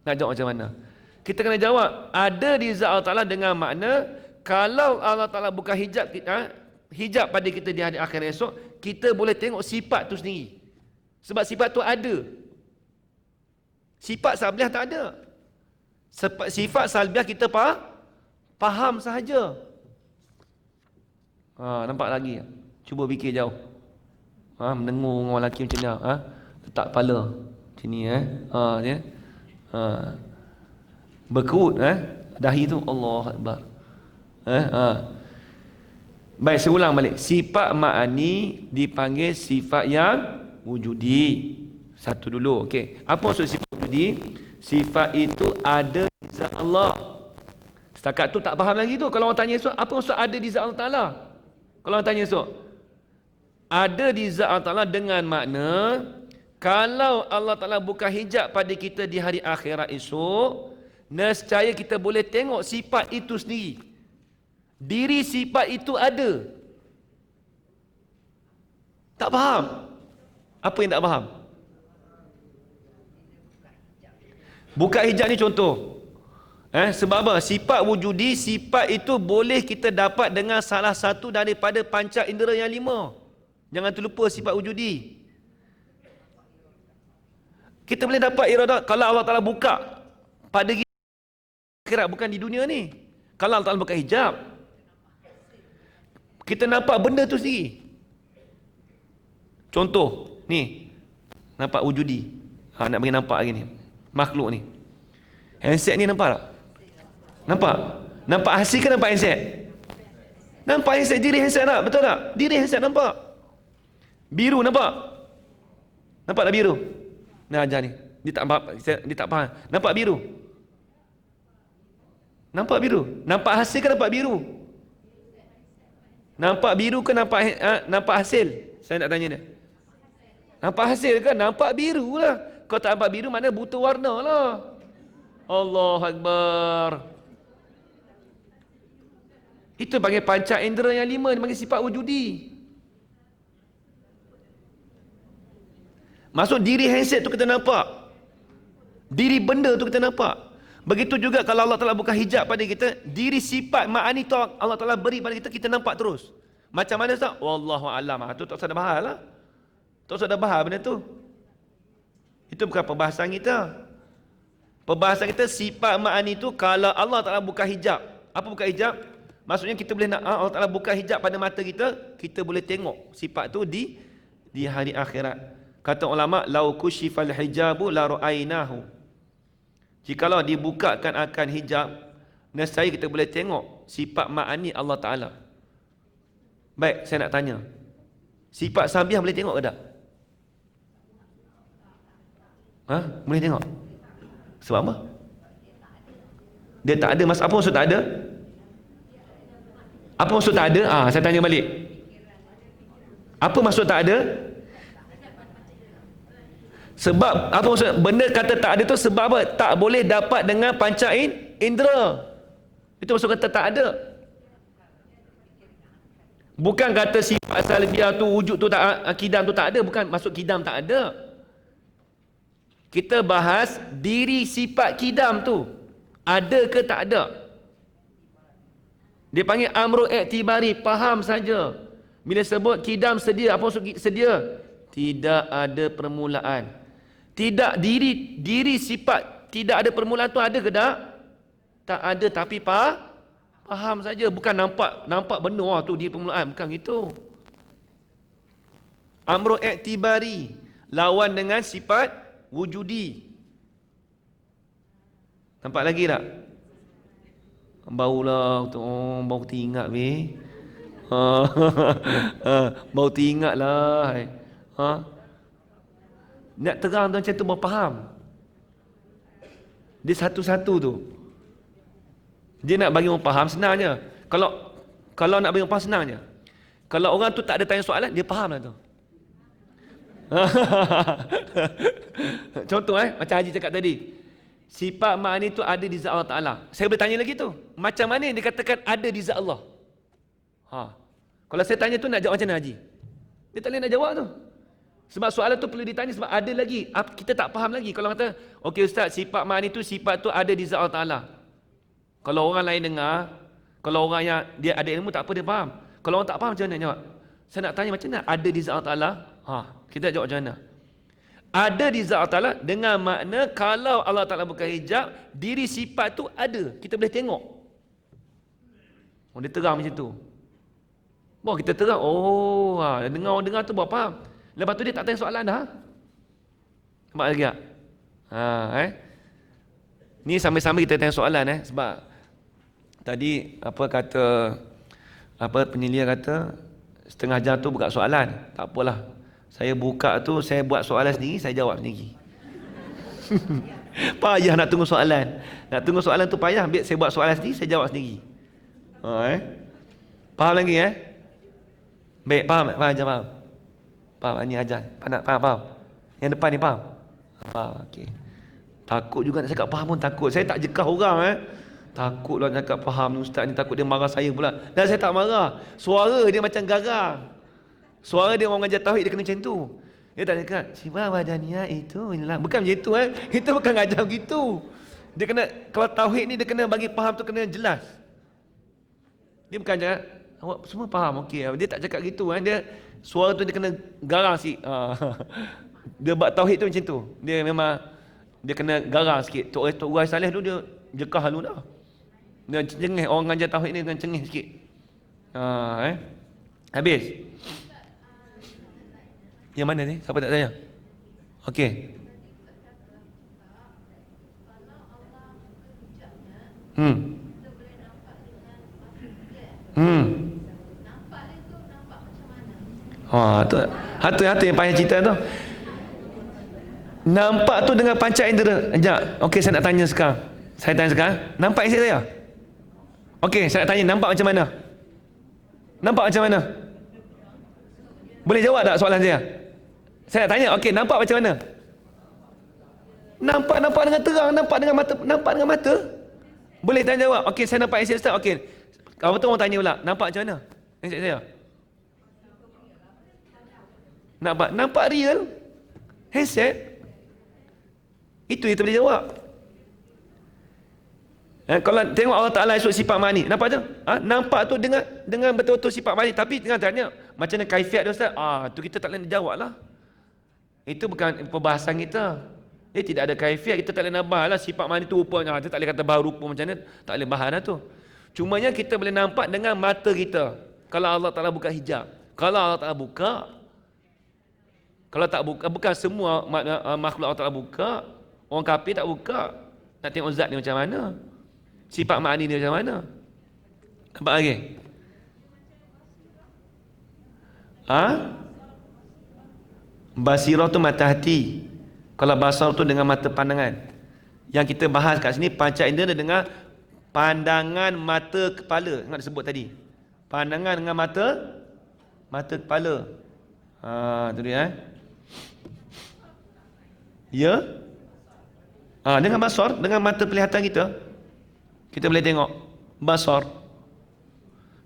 Nak jawab macam mana? Kita kena jawab, ada di zat Allah Ta'ala dengan makna, kalau Allah Ta'ala buka hijab kita, hijab pada kita di hari akhir esok, kita boleh tengok sifat tu sendiri. Sebab sifat tu ada. Sifat salbiah tak ada. Sifat salbiah kita faham sahaja. Nampak lagi? Cuba fikir jauh. Mendengur orang lelaki macam ni. Letak kepala. Macam ni ya. Berkerut dahi tu, Allah Akbar. Baik, saya ulang balik. Sifat ma'ani dipanggil sifat yang wujudi. Satu dulu, okey. Apa maksud sifat wujudi? Sifat itu ada di zat Allah. Setakat tu tak faham lagi tu. Kalau orang tanya esok, apa maksud ada di zat Allah Ta'ala? Kalau orang tanya esok, ada di zat Allah Ta'ala dengan makna, kalau Allah Ta'ala buka hijab pada kita di hari akhirat esok, nescaya kita boleh tengok sifat itu sendiri. Diri sifat itu ada. Tak faham? Apa yang tak faham? Buka hijab ni contoh. Sebab apa? Sifat wujudi, sifat itu boleh kita dapat dengan salah satu daripada panca indera yang 5. Jangan terlupa sifat wujudi. Kita boleh dapat iradat kalau Allah Ta'ala buka pada kita akhirat, bukan di dunia ni. Kalau Allah Ta'ala buka hijab, kita nampak benda tu sendiri. Contoh ni, nampak wujudi. Nak bagi nampak lagi ni, makhluk ni. Handset ni nampak tak? Nampak? Nampak hasil ke nampak handset? Nampak handset, diri handset tak? Betul tak? Diri handset nampak. Biru nampak? Nampak tak biru? Nah, ajar ni. Dia tak faham. Nampak biru? Nampak biru? Nampak hasil ke nampak biru? Nampak biru ke nampak hasil? Saya nak tanya dia. Nampak hasil ke? Nampak biru lah. Kalau tak nampak biru, mana buta warna lah. Allah Akbar. Itu panggil panca indera yang 5. Dia panggil sifat wujudi. Maksud diri handset tu kita nampak. Diri benda tu kita nampak. Begitu juga kalau Allah Ta'ala buka hijab pada kita, diri sifat ma'ani tu Allah Ta'ala beri pada kita, kita nampak terus. Macam mana Ustaz? Wallahu'alam. Itu tak usah dah bahas lah. Tak usah dah bahas benda tu. Itu bukan perbahasan kita. Perbahasan kita sifat ma'ani tu kalau Allah Ta'ala buka hijab. Apa buka hijab? Maksudnya kita boleh nak Allah Ta'ala buka hijab pada mata kita, kita boleh tengok sifat tu di hari akhirat. Kata ulama, lau kushifal hijabu la ra'ainahu. Jikalau dibukakan akan hijab, nescaya kita boleh tengok sifat ma'ani Allah Ta'ala. Baik, saya nak tanya, sifat sabiah boleh tengok ke tak? Boleh tengok? Sebab apa? Dia tak ada. Apa maksud tak ada? Apa maksud tak ada? Saya tanya balik. Apa maksud tak ada? Sebab apa maksud benda kata tak ada tu sebab apa? Tak boleh dapat dengan panca indera. Itu maksud kata tak ada. Bukan kata sifat salbiah tu, wujud tu tak, kidam tu tak ada. Bukan maksud kidam tak ada. Kita bahas diri sifat kidam tu ada ke tak ada. Dia panggil amru i'tibari, faham saja. Bila sebut kidam sedia, apa maksud sedia? Tidak ada permulaan. Tidak, diri sifat tidak ada permulaan tu ada ke tak? Tak ada, tapi faham saja. Bukan nampak benda tu di permulaan, bukan gitu. Amru i'tibari lawan dengan sifat wujudi. Nampak lagi tak? Baulah tu, bau teringat weh. Bau teringat lah. Nak terang tu macam tu baru faham. Dia satu-satu tu. Dia nak bagi orang faham senangnya. Kalau nak bagi orang faham senangnya. Kalau orang tu tak ada tanya soalan, dia faham lah tu. Contoh macam Haji cakap tadi, sifat ma'ani tu ada di zat Allah Ta'ala. Saya boleh tanya lagi tu, macam mana yang dikatakan ada di zat Allah? Kalau saya tanya tu nak jawab macam mana Haji? Dia tak boleh nak jawab tu. Sebab soalan tu perlu ditanya sebab ada lagi, kita tak faham lagi. Kalau kata, okey Ustaz, sifat ma'ani tu, sifat tu ada di zat Allah Ta'ala. Kalau orang lain dengar, kalau orang yang dia ada ilmu tak apa, dia faham. Kalau orang tak faham, macam mana nak jawab? Saya nak tanya macam mana ada di zat Allah Ta'ala? Kita jawab macam mana? Ada di zat Allah Ta'ala dengan makna kalau Allah Ta'ala buka hijab, diri sifat tu ada, kita boleh tengok. Dia terang macam tu. Kita terang, dengar orang dengar tu buat faham. Lepas tu dia tak tanya soalan dah. Nampak lagi tak? Ni sambil-sambil kita tanya soalan sebab tadi penyelia kata setengah jam tu buka soalan. Tak apalah. Saya buka tu, saya buat soalan sendiri, saya jawab sendiri. Payah nak tunggu soalan. Nak tunggu soalan tu payah. Biar saya buat soalan sendiri, saya jawab sendiri. Faham lagi Baik, faham? Faham, ni ajar. Faham? Yang depan ni faham? Faham, okey. Takut juga nak cakap faham pun takut. Saya tak jekah orang Takut lah nak cakap faham ni ustaz ni, takut dia marah saya pula. Dan saya tak marah. Suara dia macam garang. Suara dia orang mengajar tauhid dia kena macam tu. Dia tak cakap sifat wadaniah itu inilah. Bukan macam itu Kita bukan ajar begitu. Dia kena, kalau tauhid ni dia kena bagi faham tu kena jelas. Dia bukan cakap awak semua faham okey. Dia tak cakap gitu Dia suara tu dia kena garang sikit. Dia buat tauhid tu macam tu. Dia memang dia kena garang sikit. Tok Urai Saleh tu dia jekah halu dah. Dia cengih, orang ngajar tauhid ni dengan cengih sikit. Habis. Yang mana ni? Siapa tak tanya? Okey. Tu yang payah cerita tu. Nampak tu dengan panca indera. Sekejap. Okey, saya nak tanya sekarang. Saya tanya sekarang. Nampak isi saya? Okey, saya nak tanya. Nampak macam mana? Nampak macam mana? Boleh jawab tak soalan saya? Saya nak tanya. Okey, nampak macam mana? Nampak dengan terang. Nampak dengan mata. Boleh tanya jawab. Okey, saya nampak isi Ustaz. Okey. Kamu tu orang tanya pula. Nampak macam mana? Isi saya. Nampak real? Headset? Itu yang boleh jawab. Kalau tengok Allah Ta'ala esok sifat ma'ani, nampak tu? Nampak tu dengan betul-betul sifat ma'ani. Tapi tengah tanya macam mana kaifiat dia Ustaz? Tu kita tak boleh jawab lah. Itu bukan perbahasan kita. Tidak ada kaifiat, kita tak boleh nak bahas lah sifat ma'ani tu rupanya. Kita tak boleh kata bahas rupa macam mana, tak boleh bahas lah tu. Cumanya kita boleh nampak dengan mata kita. Kalau Allah Ta'ala buka hijab. Kalau Allah Ta'ala buka, kalau tak buka, bukan semua makhluk Allah Ta'ala buka. Orang kafir tak buka. Nak tengok zat ni macam mana, sifat ma'ani dia macam mana. Nampak lagi? Basirah tu mata hati. Kalau basar tu dengan mata pandangan. Yang kita bahas kat sini panca indera dengan pandangan mata kepala. Ingat disebut tadi. Pandangan dengan mata kepala. Tu dia Ya. Dengan basar, dengan mata penglihatan kita boleh tengok basar.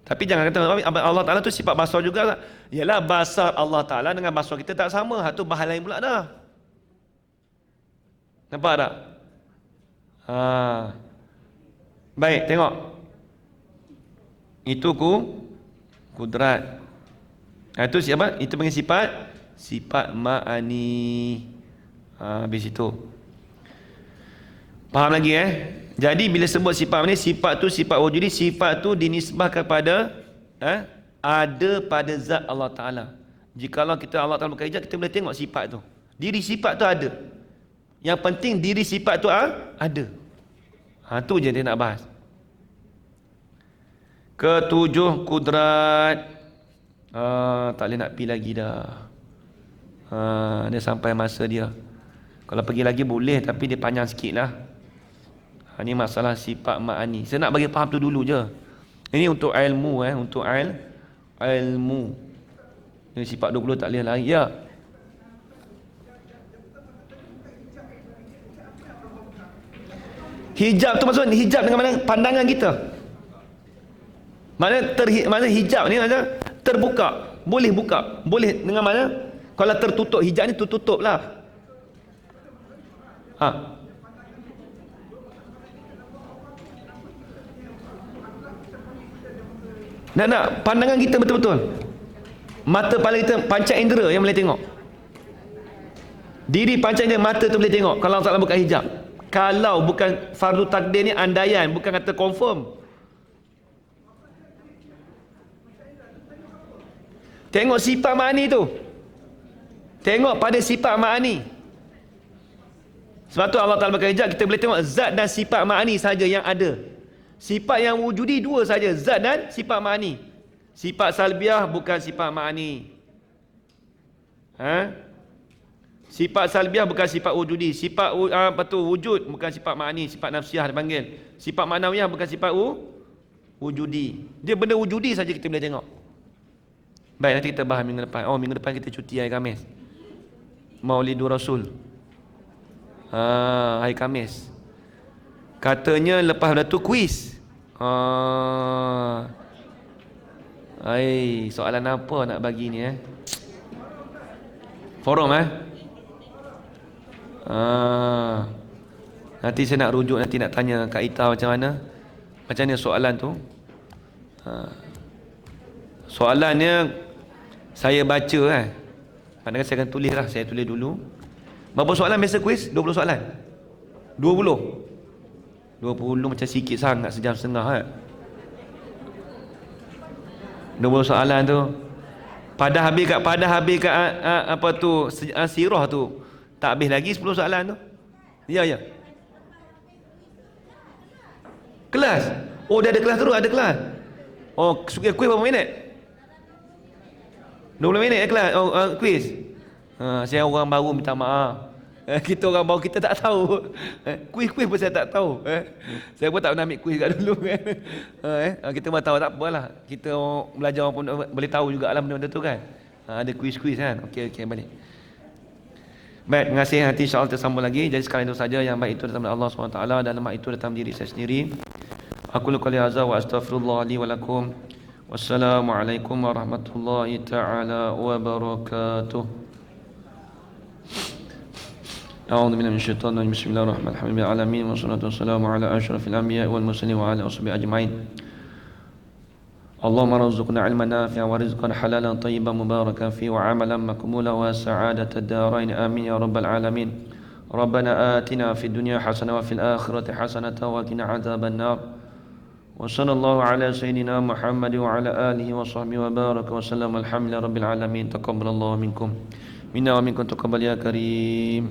Tapi jangan kata Allah Ta'ala tu sifat basar juga. Yalah, basar Allah Ta'ala dengan basar kita tak sama. Itu bahas lain pula dah. Nampak tak? Baik, tengok. Itu kudrat. Itu siapa? Itu panggil sifat ma'ani. Habis itu. Faham lagi Jadi bila sebut sifat ni, sifat tu sifat wujudi, sifat tu dinisbahkan kepada ada pada zat Allah Ta'ala. Jikalau kita Allah Ta'ala buka hijab, kita boleh tengok sifat tu. Diri sifat tu ada. Yang penting diri sifat tu ada. Tu je dia nak bahas. Ketujuh kudrat. Tak boleh nak pergi lagi dah. Dia sampai masa dia. Kalau pergi lagi boleh, tapi dia panjang sikit lah. Ini masalah sifat ma'ani. Saya nak bagi faham tu dulu je. Ini untuk ilmu untuk ilmu. Ini sifat 20 tak boleh lari. Ya. Hijab tu maksud hijab dengan mana? Pandangan kita. Mana hijab ni macam terbuka. Boleh buka. Boleh dengan mana? Kalau tertutup, hijab ni tertutup lah. Nak pandangan kita betul-betul. Mata kepala kita, panca indera yang boleh tengok. Diri panca indera mata tu boleh tengok. Kalau Allah Ta'ala buka hijab. Kalau bukan fardu takdir ni andaian, bukan kata confirm. Tengok sifat ma'ani tu. Tengok pada sifat ma'ani. Sebab tu Allah Ta'ala berkata, kita boleh tengok zat dan sifat ma'ani saja yang ada. Sifat yang wujudi dua saja, zat dan sifat ma'ani. Sifat salbiah bukan sifat ma'ani. Sifat salbiah bukan sifat wujudi. Sifat wujud bukan sifat ma'ani, sifat nafsiah dipanggil. Sifat ma'nawiyah bukan sifat wujudi. Dia benda wujudi saja kita boleh tengok. Baik, nanti kita bahas minggu depan. Minggu depan kita cuti hari Khamis. Maulidur Rasul. Hari Khamis. Katanya lepas dah tu kuis. Soalan apa nak bagi ni Forum nanti saya nak rujuk, nanti nak tanya Kak Ita macam mana soalan tu. Soalannya saya baca Padahal saya akan tulis lah. Saya tulis dulu. Berapa soalan biasa kuis? 20 soalan? 20 macam sikit sangat, sejam setengah 20 soalan tu. Pada habis kat apa tu sirah tu, tak habis lagi 10 soalan tu. Ya. Kelas. Dia ada kelas terus, ada kelas. Kuis berapa minit? 20 minit kelas. Kuis. Saya orang baru, minta maaf. Kita orang baru, kita tak tahu. Kuis pun saya tak tahu. Saya pun tak pernah ambil kuis kat dulu. Kita pun tahu, tak apalah. Kita belajar pun boleh tahu jugalah benda-benda tu kan. Ada kuis-kuis kan. Okey, balik. Baik, terima kasih. Nanti insya-Allah kita sambung lagi. Jadi sekarang itu saja. Yang baik itu datang dari Allah SWT, dan lemah itu datang diri saya sendiri. Aku qouli hadza wa astaghfirullah li wa lakum. Wassalamualaikum warahmatullahi taala wabarakatuh. A'udzu billahi minasyaitonir rajim. Bismillahirrahmanirrahim. Alamin wassalatu wassalamu ala asyrafil anbiya'i wal mursalin wa ala washabihi ajmain. Allahumma rzuqna 'ilman nafi'an wa rizqan halalan tayyiban mubarakan fihi wa 'amalan maqbulan wa sa'adatad darain. Amin ya rabbal alamin. Rabbana atina fid dunya hasanah wa fil akhirati hasanah wa qina 'adzabannar. Wa sallallahu ala sayyidina Muhammad wa ala alihi wa sahbihi wa baraka wa sallam. Alhamdulillahi rabbil alamin. Taqabbalallahu minkum minna wa minkum taqabbal ya karim.